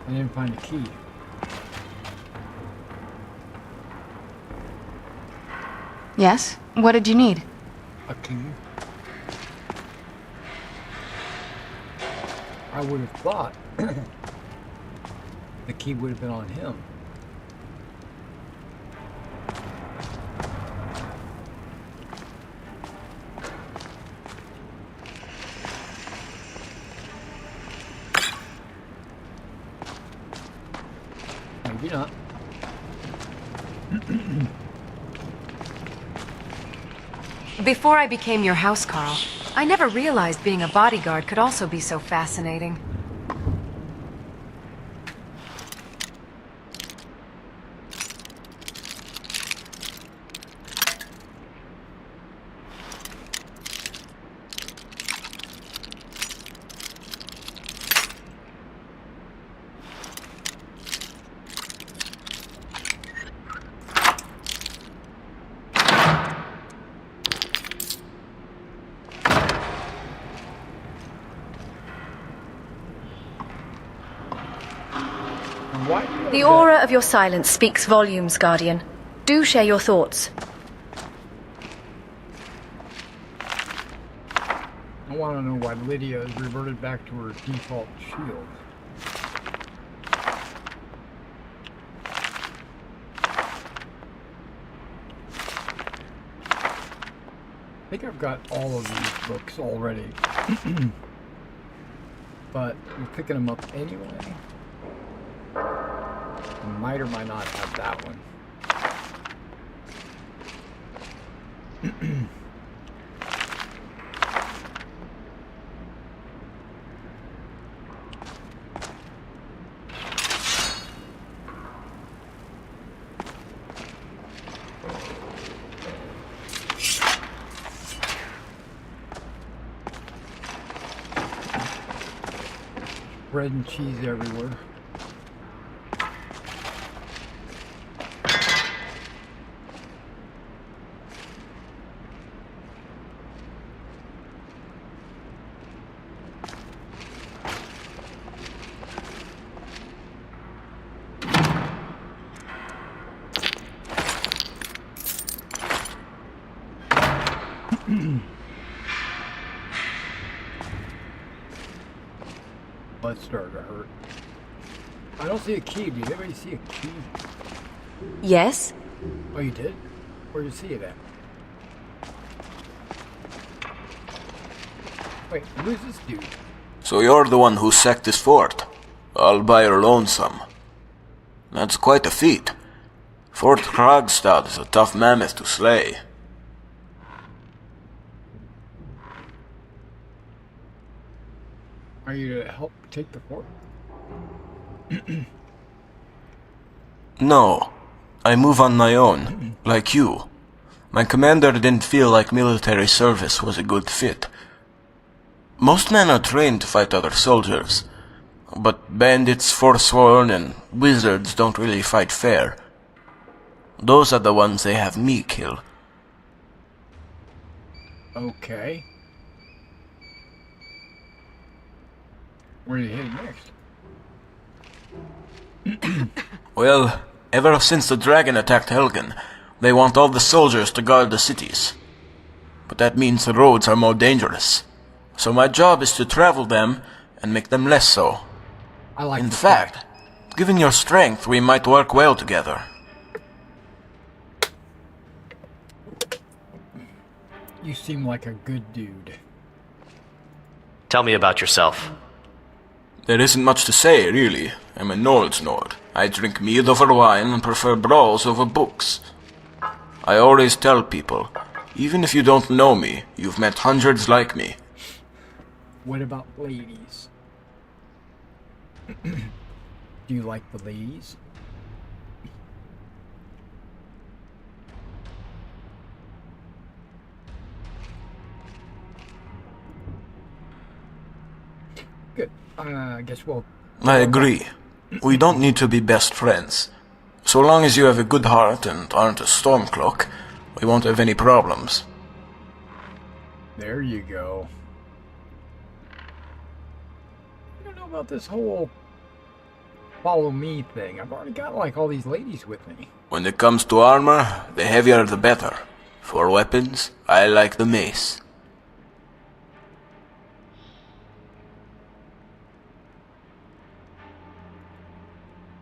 didn't find a key. Yes? What did you need? A key? I would have thought the key would have been on him. Maybe not. Before I became your house Carl, I never realized being a bodyguard could also be so fascinating. The aura of your silence speaks volumes, Guardian. Do share your thoughts. I want to know why Lydia has reverted back to her default shield. I think I've got all of these books already. But I'm picking them up anyway. I might or might not have that one. Bread and cheese everywhere. Butt started to hurt. I don't see a key. Did anybody see a key? Yes? Oh, you did? Where'd you see it at? Wait, who's this dude? So you're the one who sacked this fort, all by your lonesome. That's quite a feat. Fort Krogstad is a tough mammoth to slay. Are you to help take the fort? No, I move on my own, like you. My commander didn't feel like military service was a good fit. Most men are trained to fight other soldiers, but bandits, forsworn, and wizards don't really fight fair. Those are the ones they have me kill. Okay. Where are you heading next? Well, ever since the dragon attacked Helgen, they want all the soldiers to guard the cities. But that means the roads are more dangerous. So my job is to travel them and make them less so. I like In fact, given your strength, we might work well together. You seem like a good dude. Tell me about yourself. There isn't much to say, really. I'm a Nord's Nord. I drink mead over wine and prefer brawls over books. I always tell people, even if you don't know me, you've met hundreds like me. What about ladies? Do you like the ladies? Good. I guess we'll... I agree. We don't need to be best friends. So long as you have a good heart and aren't a stormcloak, we won't have any problems. There you go. I don't know about this whole follow me thing. I've already got like all these ladies with me. When it comes to armor, the heavier the better. For weapons, I like the mace.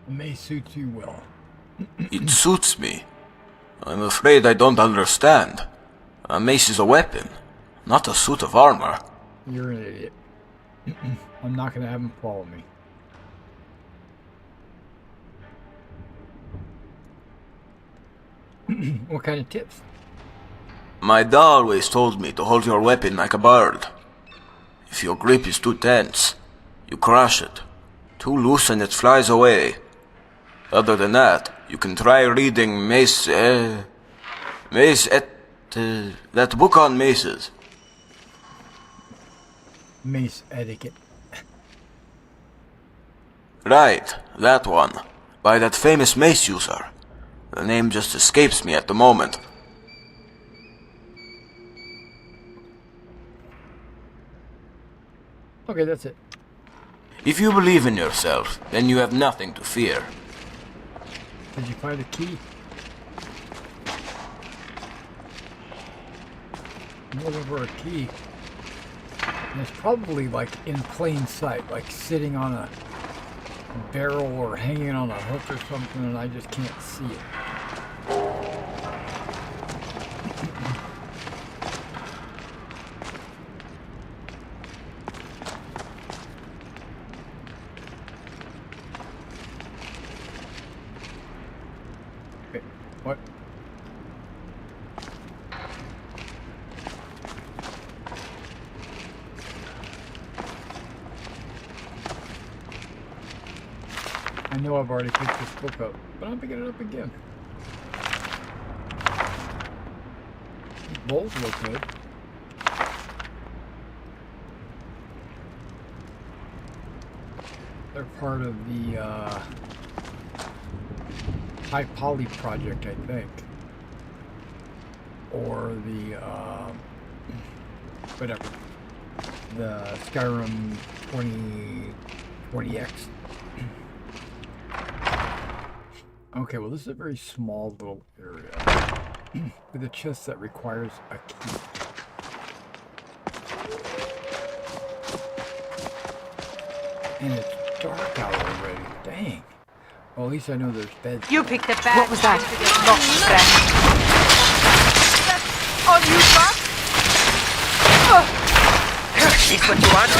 The mace suits you well. It suits me. I'm afraid I don't understand. A mace is a weapon, not a suit of armor. You're an idiot. I'm not gonna have him follow me. What kind of tips? My dad always told me to hold your weapon like a bird. If your grip is too tense, you crush it. Too loose and it flies away. Other than that, you can try reading that book on maces. Mace etiquette. Right, that one. By that famous mace user. The name just escapes me at the moment. Okay, that's it. If you believe in yourself, then you have nothing to fear. Did you find a key? I'm looking for a key. And it's probably like in plain sight, like sitting on a barrel or hanging on a hook or something, and I just can't see it. Okay, what? I know I've already picked this book up, but I'm picking it up again. These bowls look good. They're part of the High Poly project, I think. Or the, whatever. The Skyrim 20X. Okay, well this is a very small little area with a chest that requires a key. And it's dark out already. Dang. Well, at least I know there's beds. You picked it back. What was that? On you, Buck? This what you want?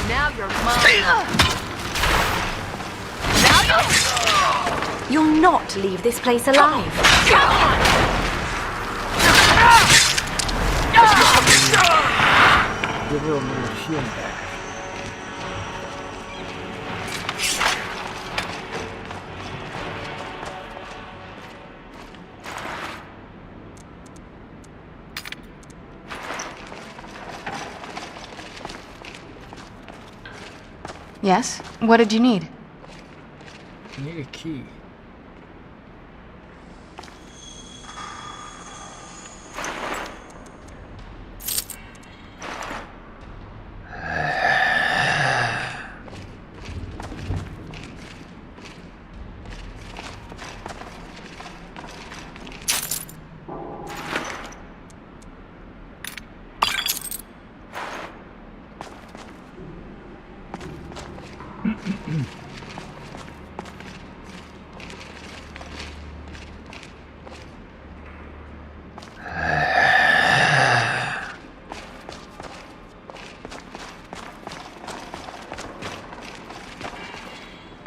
Now you're mine. You'll not leave this place alive. Give her a little shield back. Yes? What did you need? I need a key.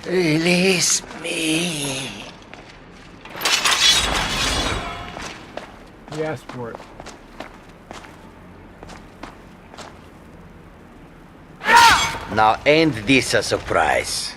Release me. He asked for it. Now ain't this a surprise?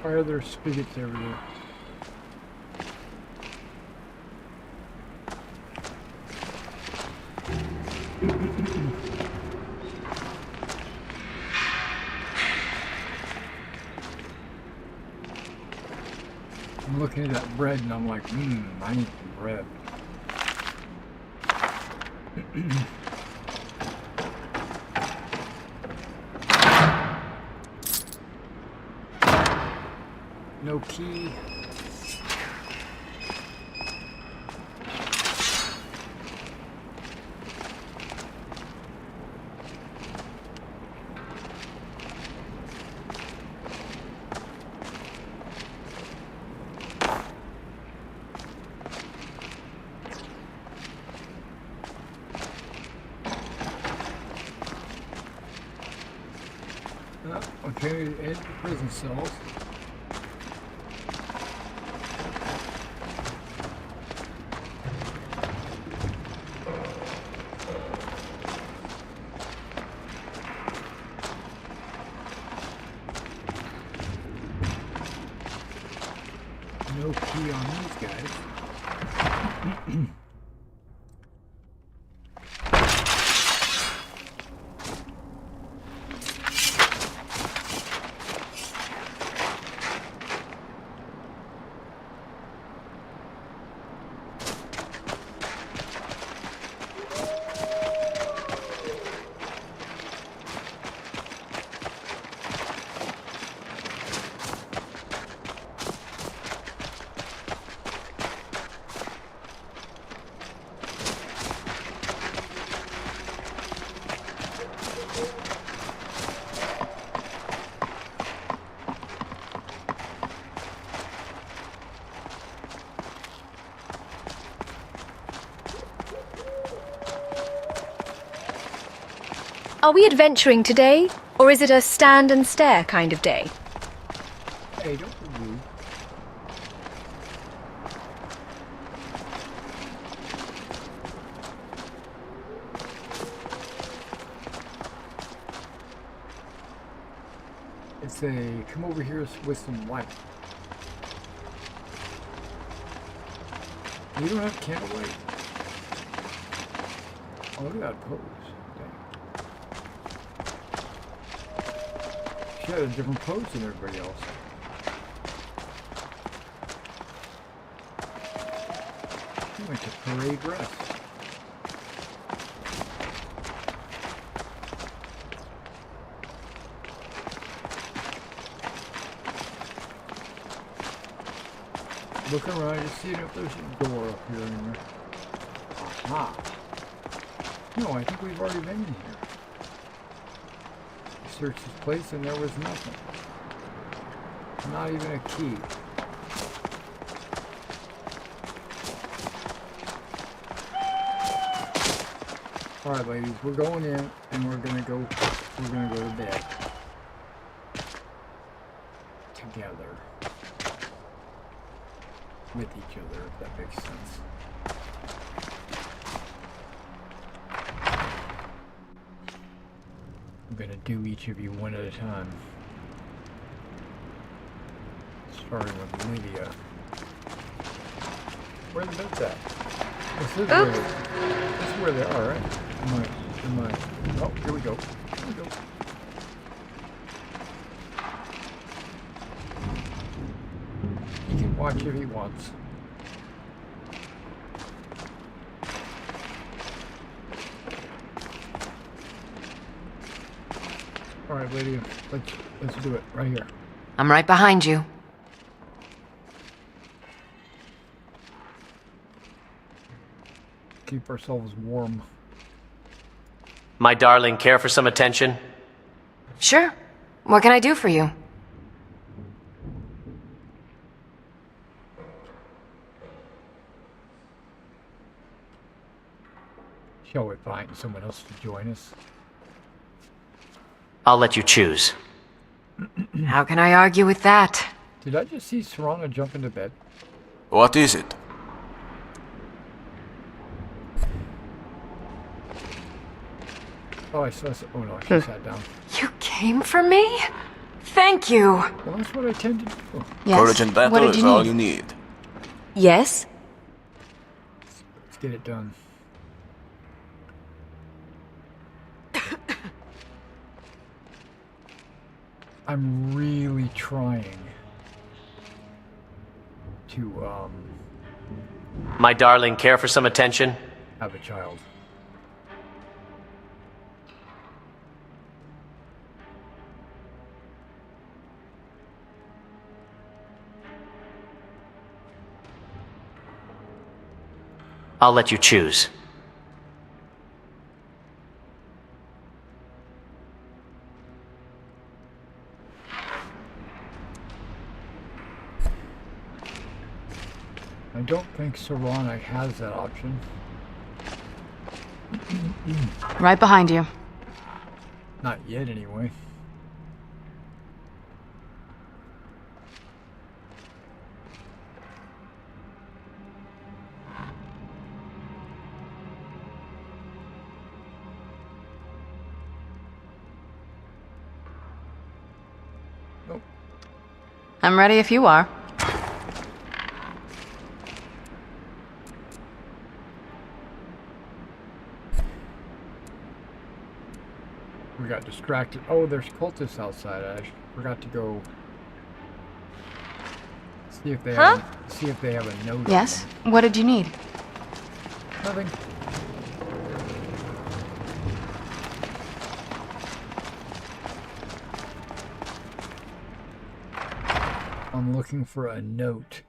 Why are there spigots everywhere? I'm looking at that bread and I'm like, I need some bread. No key. Okay, enter the prison cells. No key on these guys. Are we adventuring today, or is it a stand and stare kind of day? Hey, don't move. It's a come over here with some light. You don't have candlelight? Oh, look at that pose. She had a different pose than everybody else. She went to parade dress. looking around to see if there's a door up here anywhere. Aha. No, I think we've already been in here. We searched this place and there was nothing. Not even a key. Alright ladies, we're going in and we're gonna go to bed. Together. With each other, if that makes sense. I'm gonna do each of you one at a time. Starting with Lydia. Where the beds at? This is where they are, right? Am I? Oh, here we go. Here we go. He can watch if he wants. Alright, Lydia, let's do it right here. I'm right behind you. Keep ourselves warm. My darling, care for some attention? Sure. What can I do for you? Shall we find someone else to join us? I'll let you choose. How can I argue with that? Did I just see Serana jump into bed? What is it? Oh, I saw. Oh no, she sat down. You came for me? Thank you. Well, that's what I tend to do. Yes. Courage in battle What did is you all need? you need. Yes? Let's get it done. I'm really trying to My darling, care for some attention? have a child. I'll let you choose. I don't think Serana has that option. Right behind you. Not yet, anyway. Nope. I'm ready if you are. We got distracted. Oh, there's cultists outside. I forgot to go see if they have a note. Yes? What did you need? Nothing. I'm looking for a note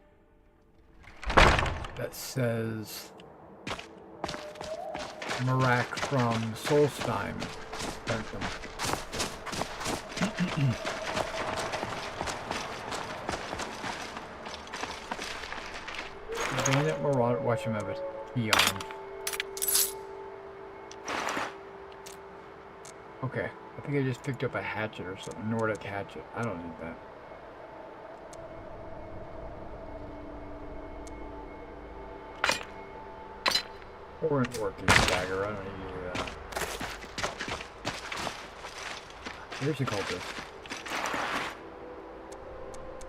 that says Marak from Solstheim. Bandit Marauder. Watch him have a key on him. Okay, I think I just picked up a hatchet or something. Nordic hatchet. I don't need that. Or an Orcish dagger. I don't need any of that. Here's a cultist.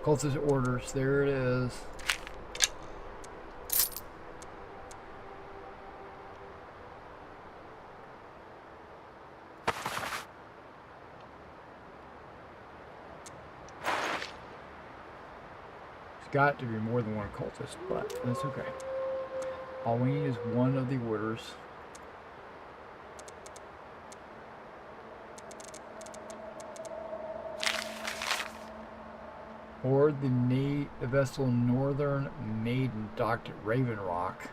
Cultist orders. There it is. It's got to be more than one cultist, but that's okay. All we need is one of the orders. Board the vessel Northern Maiden docked at Raven Rock.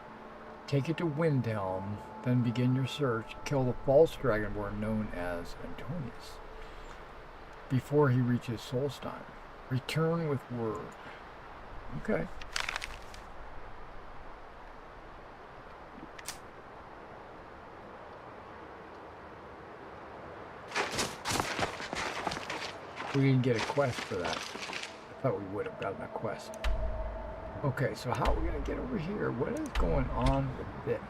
Take it to Windhelm, then begin your search. Kill the false dragonborn known as Antonius before he reaches Solstein. Return with word. Okay. We didn't get a quest for that. I thought we would have gotten a quest. Okay, so how are we going to get over here? What is going on with this?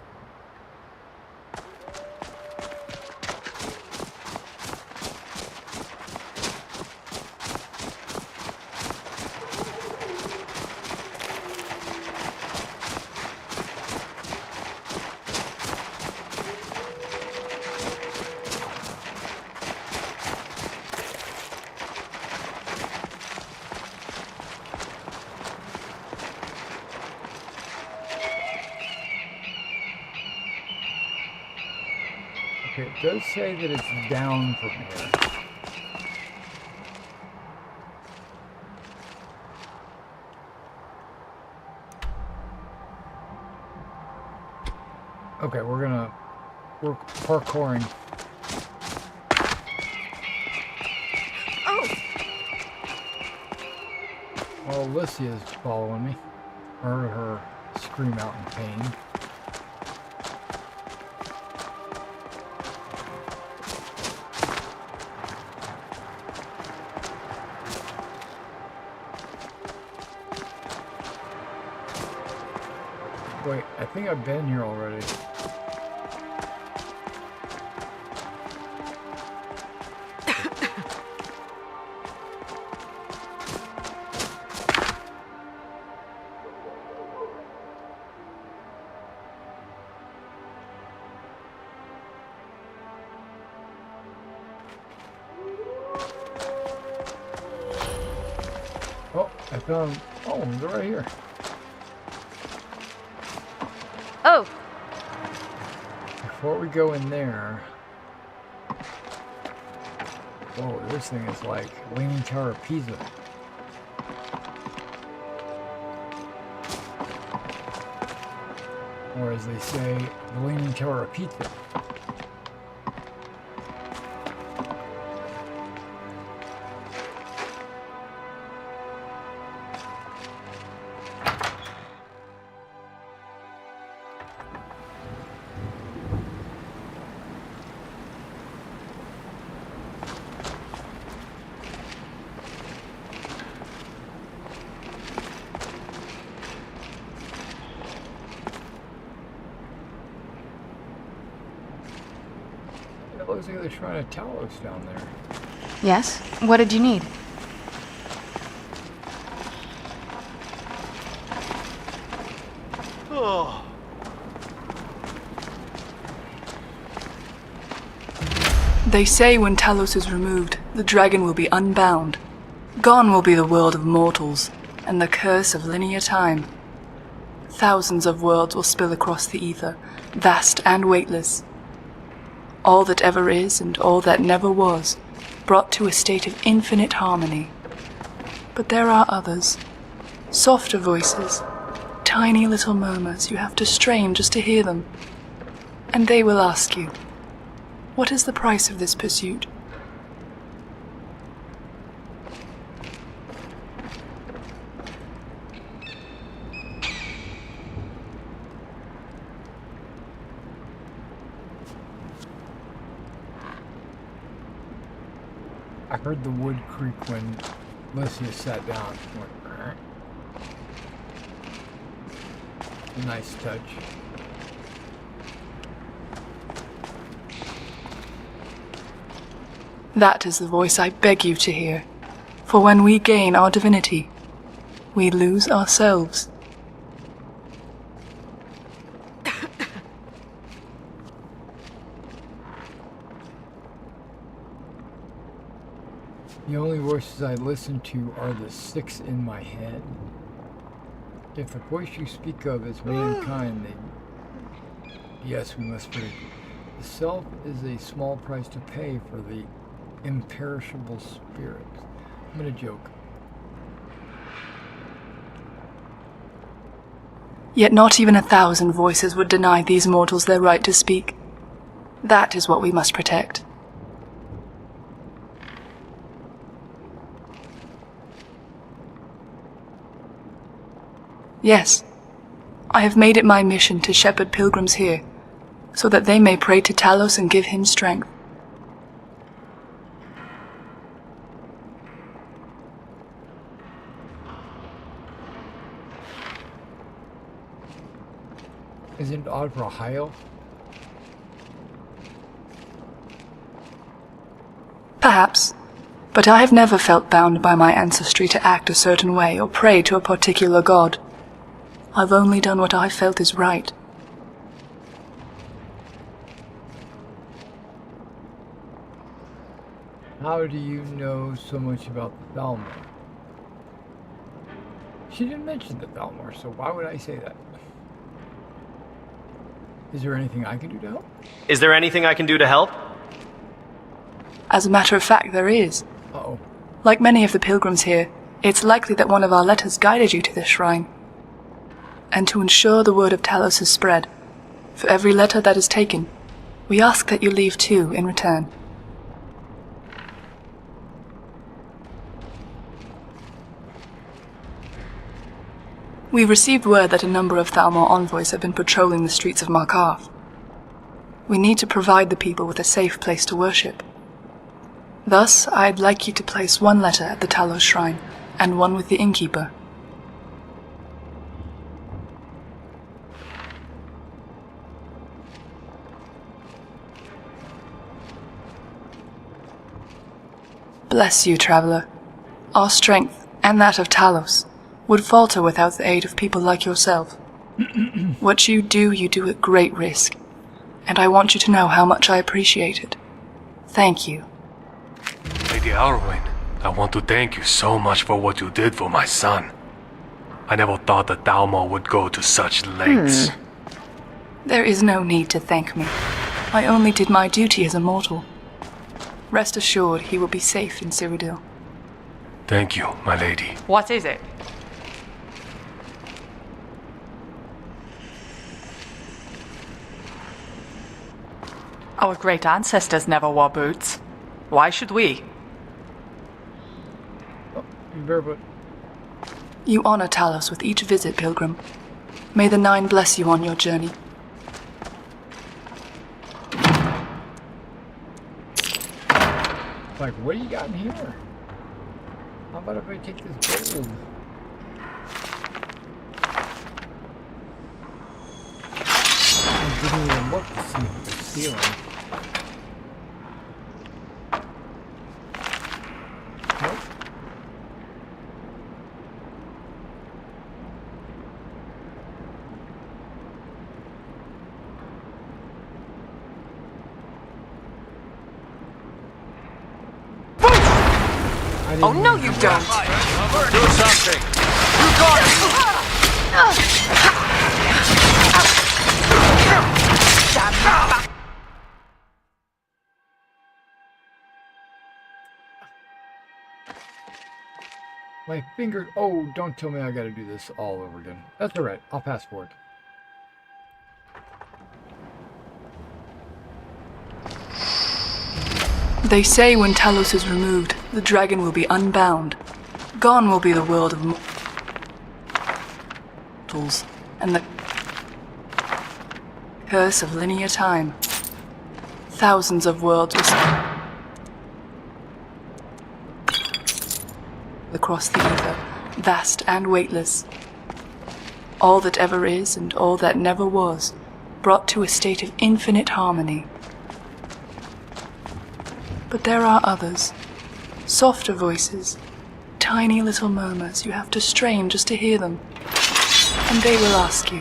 It does say that it's down from here. Okay, we're parkouring. Oh! Well, Alicia's following me. Heard her scream out in pain. Wait, I think I've been here already. Oh, I found... Oh, they're right here. Oh! Before we go in there... Whoa, this thing is like Leaning Tower of Pisa. Or as they say, the Leaning Tower of Pizza. It looks like they're trying to Talos down there. Yes? What did you need? Oh. They say when Talos is removed, the dragon will be unbound. Gone will be the world of mortals, and the curse of linear time. Thousands of worlds will spill across the ether, vast and weightless. All that ever is and all that never was, brought to a state of infinite harmony. But there are others, softer voices, tiny little murmurs you have to strain just to hear them. And they will ask you, what is the price of this pursuit? I heard the wood creak when Alicia sat down. A nice touch. That is the voice I beg you to hear. For when we gain our divinity, we lose ourselves. The only voices I listen to are the six in my head. If the voice you speak of is mankind, then yes, we must break. The self is a small price to pay for the imperishable spirit. I'm gonna joke. Yet not even 1,000 voices would deny these mortals their right to speak. That is what we must protect. Yes, I have made it my mission to shepherd pilgrims here, so that they may pray to Talos and give him strength. Isn't it odd for Ohio? Perhaps, but I have never felt bound by my ancestry to act a certain way or pray to a particular god. I've only done what I felt is right. How do you know so much about the Thalmor? She didn't mention the Thalmor, so why would I say that? Is there anything I can do to help? Is there anything I can do to help? As a matter of fact, there is. Uh-oh. Like many of the pilgrims here, it's likely that one of our letters guided you to this shrine. And to ensure the word of Talos is spread, for every letter that is taken, we ask that you leave 2 in return. We received word that a number of Thalmor envoys have been patrolling the streets of Markarth. We need to provide the people with a safe place to worship. Thus, I'd like you to place 1 letter at the Talos shrine, and 1 with the innkeeper. Bless you, traveler. Our strength, and that of Talos, would falter without the aid of people like yourself. What you do at great risk, and I want you to know how much I appreciate it. Thank you. Lady Arwen, I want to thank you so much for what you did for my son. I never thought that Thalmor would go to such lengths. There is no need to thank me. I only did my duty as a mortal. Rest assured he will be safe in Cyrodiil. Thank you, my lady. What is it? Our great ancestors never wore boots. Why should we? Oh, you're barefoot. You honor Talos with each visit, pilgrim. May the 9 bless you on your journey. Like, what do you got in here? How about if I take this gold? I didn't even look to see if it was stealing. Nope. Oh, no, you don't! Do something! You got it! My finger. Oh, don't tell me I gotta do this all over again. That's alright. I'll pass forward. They say when Talos is removed, the dragon will be unbound. Gone will be the world of mortals, and the curse of linear time. Thousands of worlds will across the ether, vast and weightless. All that ever is and all that never was, brought to a state of infinite harmony. But there are others, softer voices, tiny little murmurs you have to strain just to hear them. And they will ask you,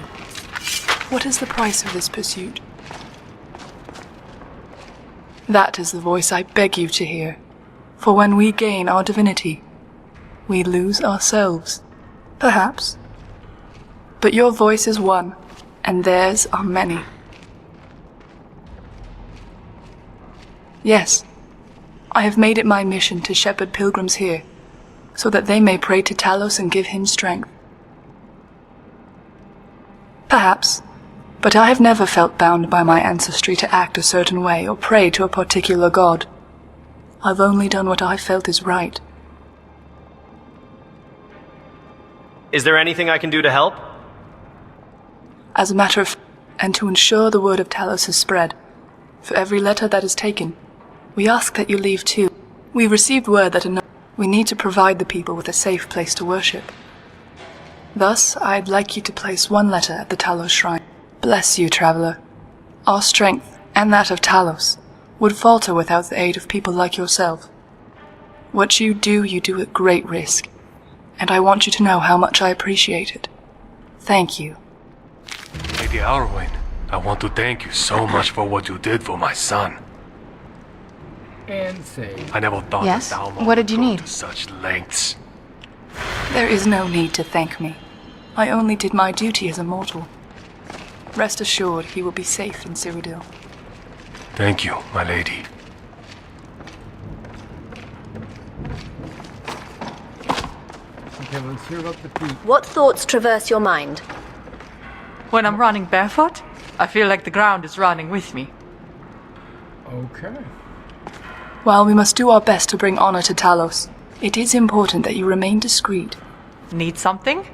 what is the price of this pursuit? That is the voice I beg you to hear, for when we gain our divinity, we lose ourselves, perhaps. But your voice is one, and theirs are many. Yes, I have made it my mission to shepherd pilgrims here, so that they may pray to Talos and give him strength. Perhaps. But I have never felt bound by my ancestry to act a certain way or pray to a particular god. I've only done what I felt is right. Is there anything I can do to help? As a matter of and to ensure the word of Talos is spread, for every letter that is taken, we ask that you leave too. We received word that we need to provide the people with a safe place to worship. Thus, I'd like you to place one letter at the Talos shrine. Bless you, traveler. Our strength, and that of Talos, would falter without the aid of people like yourself. What you do at great risk, and I want you to know how much I appreciate it. Thank you. Lady Arwen, I want to thank you so much for what you did for my son. And say... I never thought Yes? that Dalma What did you would go need? to such lengths. There is no need to thank me. I only did my duty as a mortal. Rest assured, he will be safe in Cyrodiil. Thank you, my lady. Okay, let's hear about the feet. What thoughts traverse your mind? When I'm running barefoot, I feel like the ground is running with me. Okay. While we must do our best to bring honor to Talos, it is important that you remain discreet. Need something?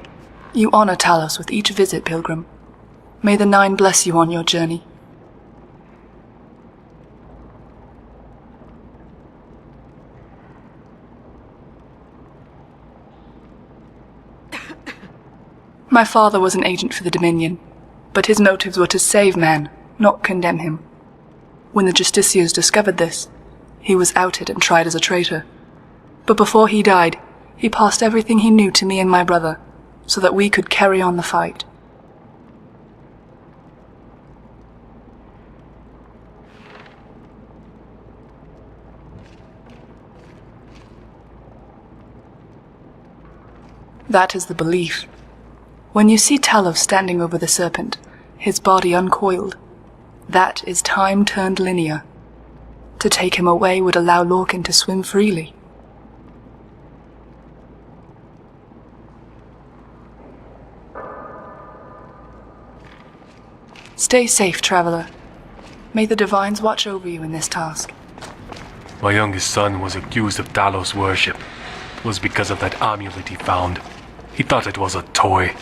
You honor Talos with each visit, pilgrim. May the Nine bless you on your journey. My father was an agent for the Dominion, but his motives were to save man, not condemn him. When the Justiciars discovered this, he was outed and tried as a traitor. But before he died, he passed everything he knew to me and my brother, so that we could carry on the fight. That is the belief. When you see Talos standing over the serpent, his body uncoiled, that is time turned linear. To take him away would allow Lorcan to swim freely. Stay safe, traveler. May the Divines watch over you in this task. My youngest son was accused of Talos worship. It was because of that amulet he found. He thought it was a toy.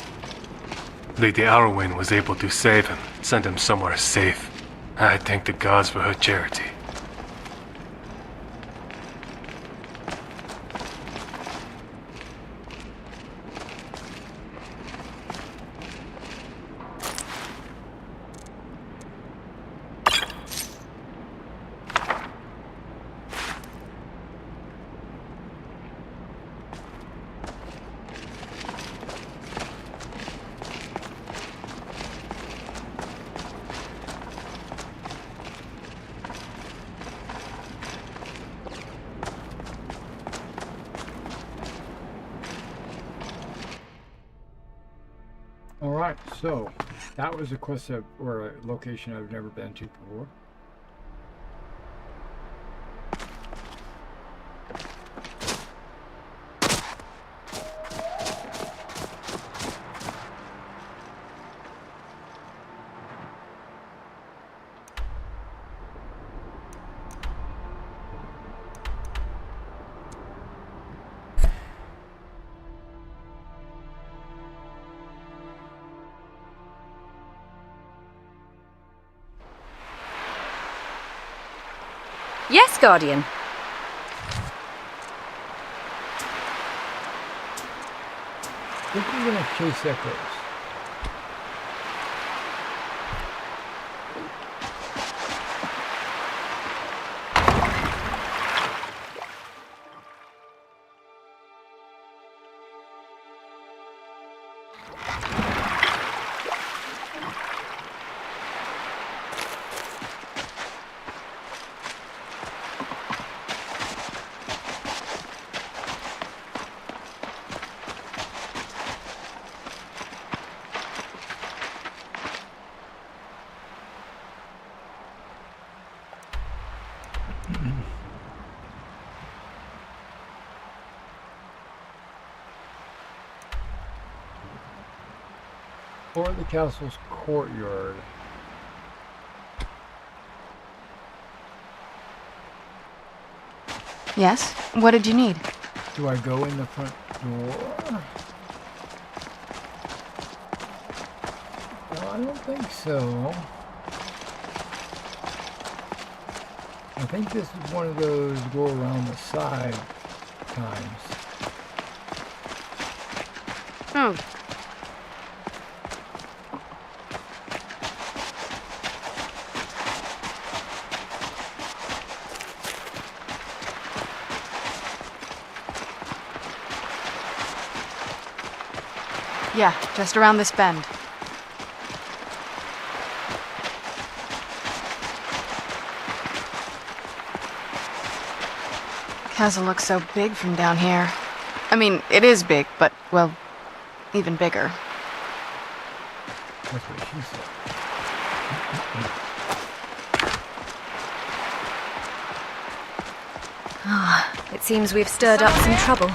Lady Arwen was able to save him, send him somewhere safe. I thank the gods for her charity. Alright, so that was a quest or a location I've never been to before. Yes, Guardian. I think we're gonna chase echoes. Explore the castle's courtyard. Yes? What did you need? Do I go in the front door? No, I don't think so. I think this is one of those go around the side times. Oh. Yeah, just around this bend. Castle looks so big from down here. I mean, it is big, but, well, even bigger. That's what she said. It seems we've stirred up some trouble.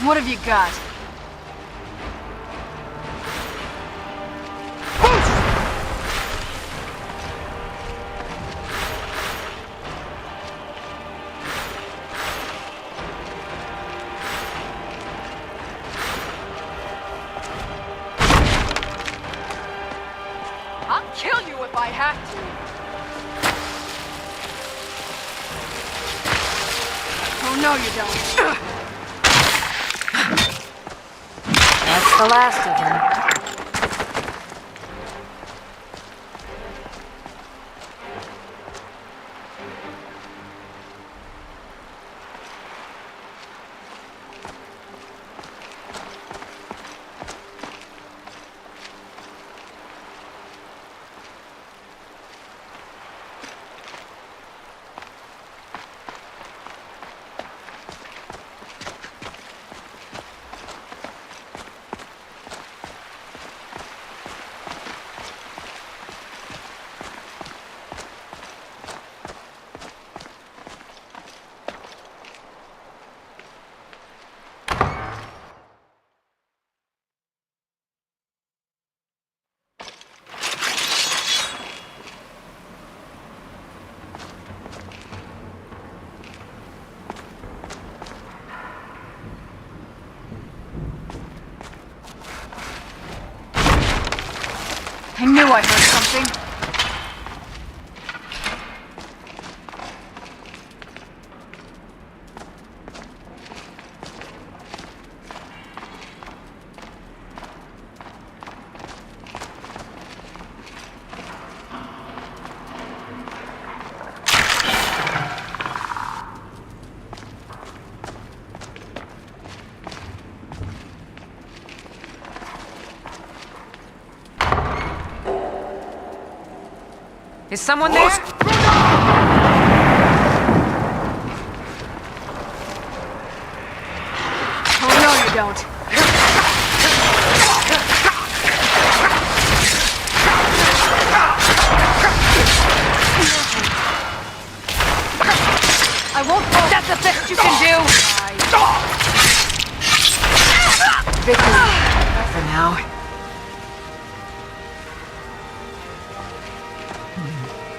What have you got? I'll kill you if I have to. Oh, no, you don't. That's the last of them. I knew I heard something. Is someone there? Oh, no, you don't. I won't fall. That's the best you can do. Victory for now.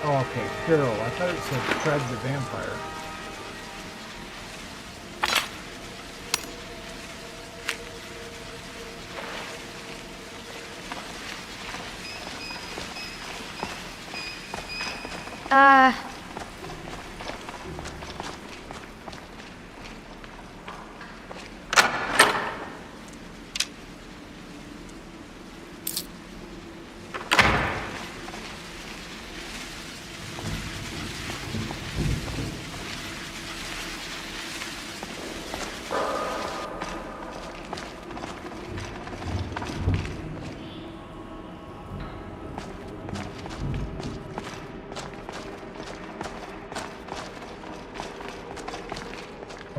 Oh, okay, Carol. I thought it said Fred the Vampire.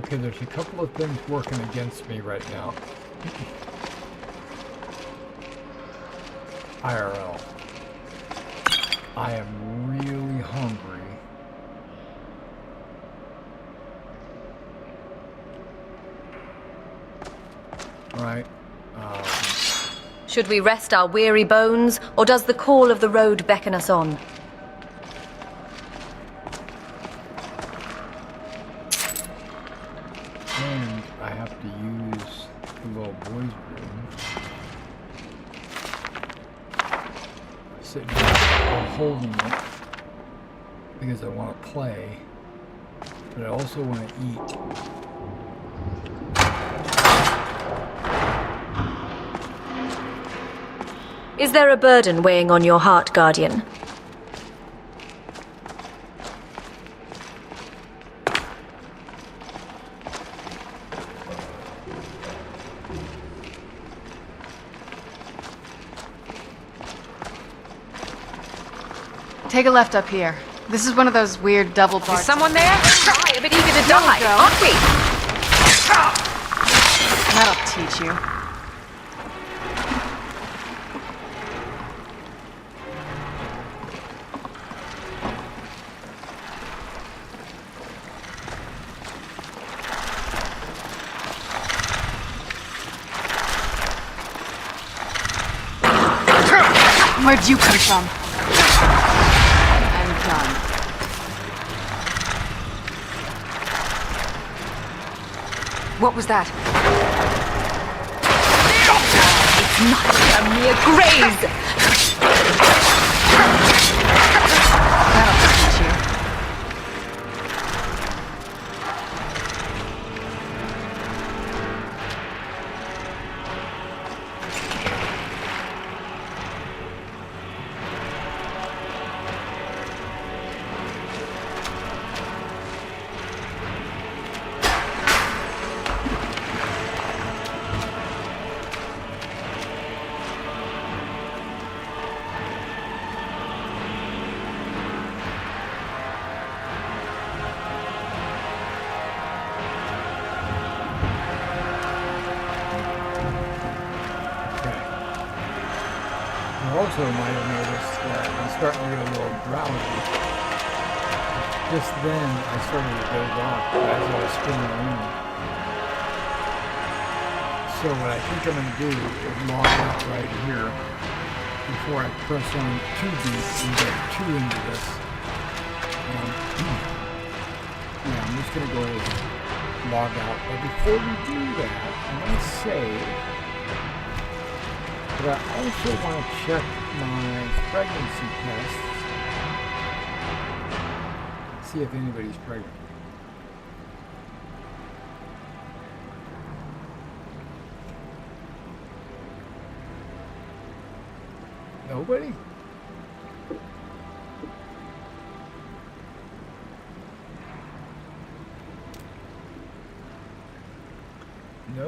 Okay, there's a couple of things working against me right now. IRL. I am really hungry. Right. Should we rest our weary bones, or does the call of the road beckon us on? And I have to use the little boy's room. Sitting here, I'm holding it because I want to play, but I also want to eat. Is there a burden weighing on your heart, Guardian? Take a left up here. This is one of those weird double parts. Is someone there? Try a bit eager to die, aren't we? That'll teach you. Where'd you come from? I'm done. What was that? It's not a mere graze! That'll teach you. Also might have noticed that I'm starting to get a little drowsy. Just then I started to doze off as I was spinning around. So what I think I'm going to do is log out right here before I press on too deep and get too into this. Yeah, I'm just going to go ahead and log out. But before we do that, I'm going to save. But I also want to check my pregnancy tests. See if anybody's pregnant. Nobody? No.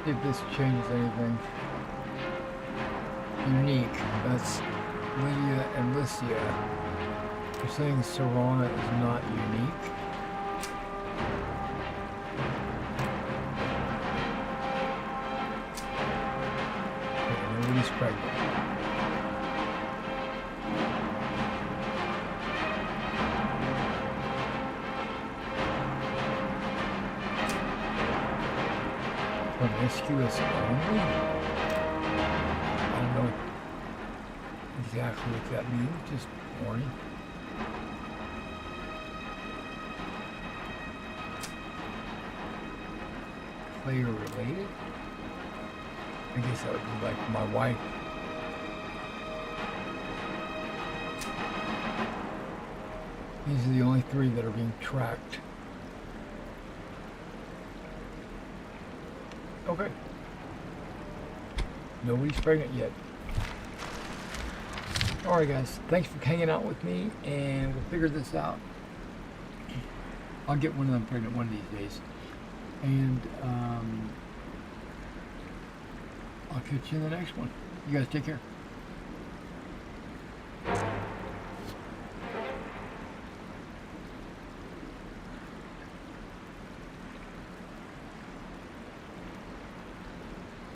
If this changes anything. Unique. That's Lydia and Lycia. You're saying Serana is not unique? Okay, nobody's pregnant. Promiscuous only? I don't know exactly what that means, just horny. Player related? I guess that would be like my wife These are the only 3 that are being tracked. Okay. Nobody's pregnant yet. Alright guys, thanks for hanging out with me, and we'll figure this out. I'll get one of them pregnant one of these days. And I'll catch you in the next one. You guys take care.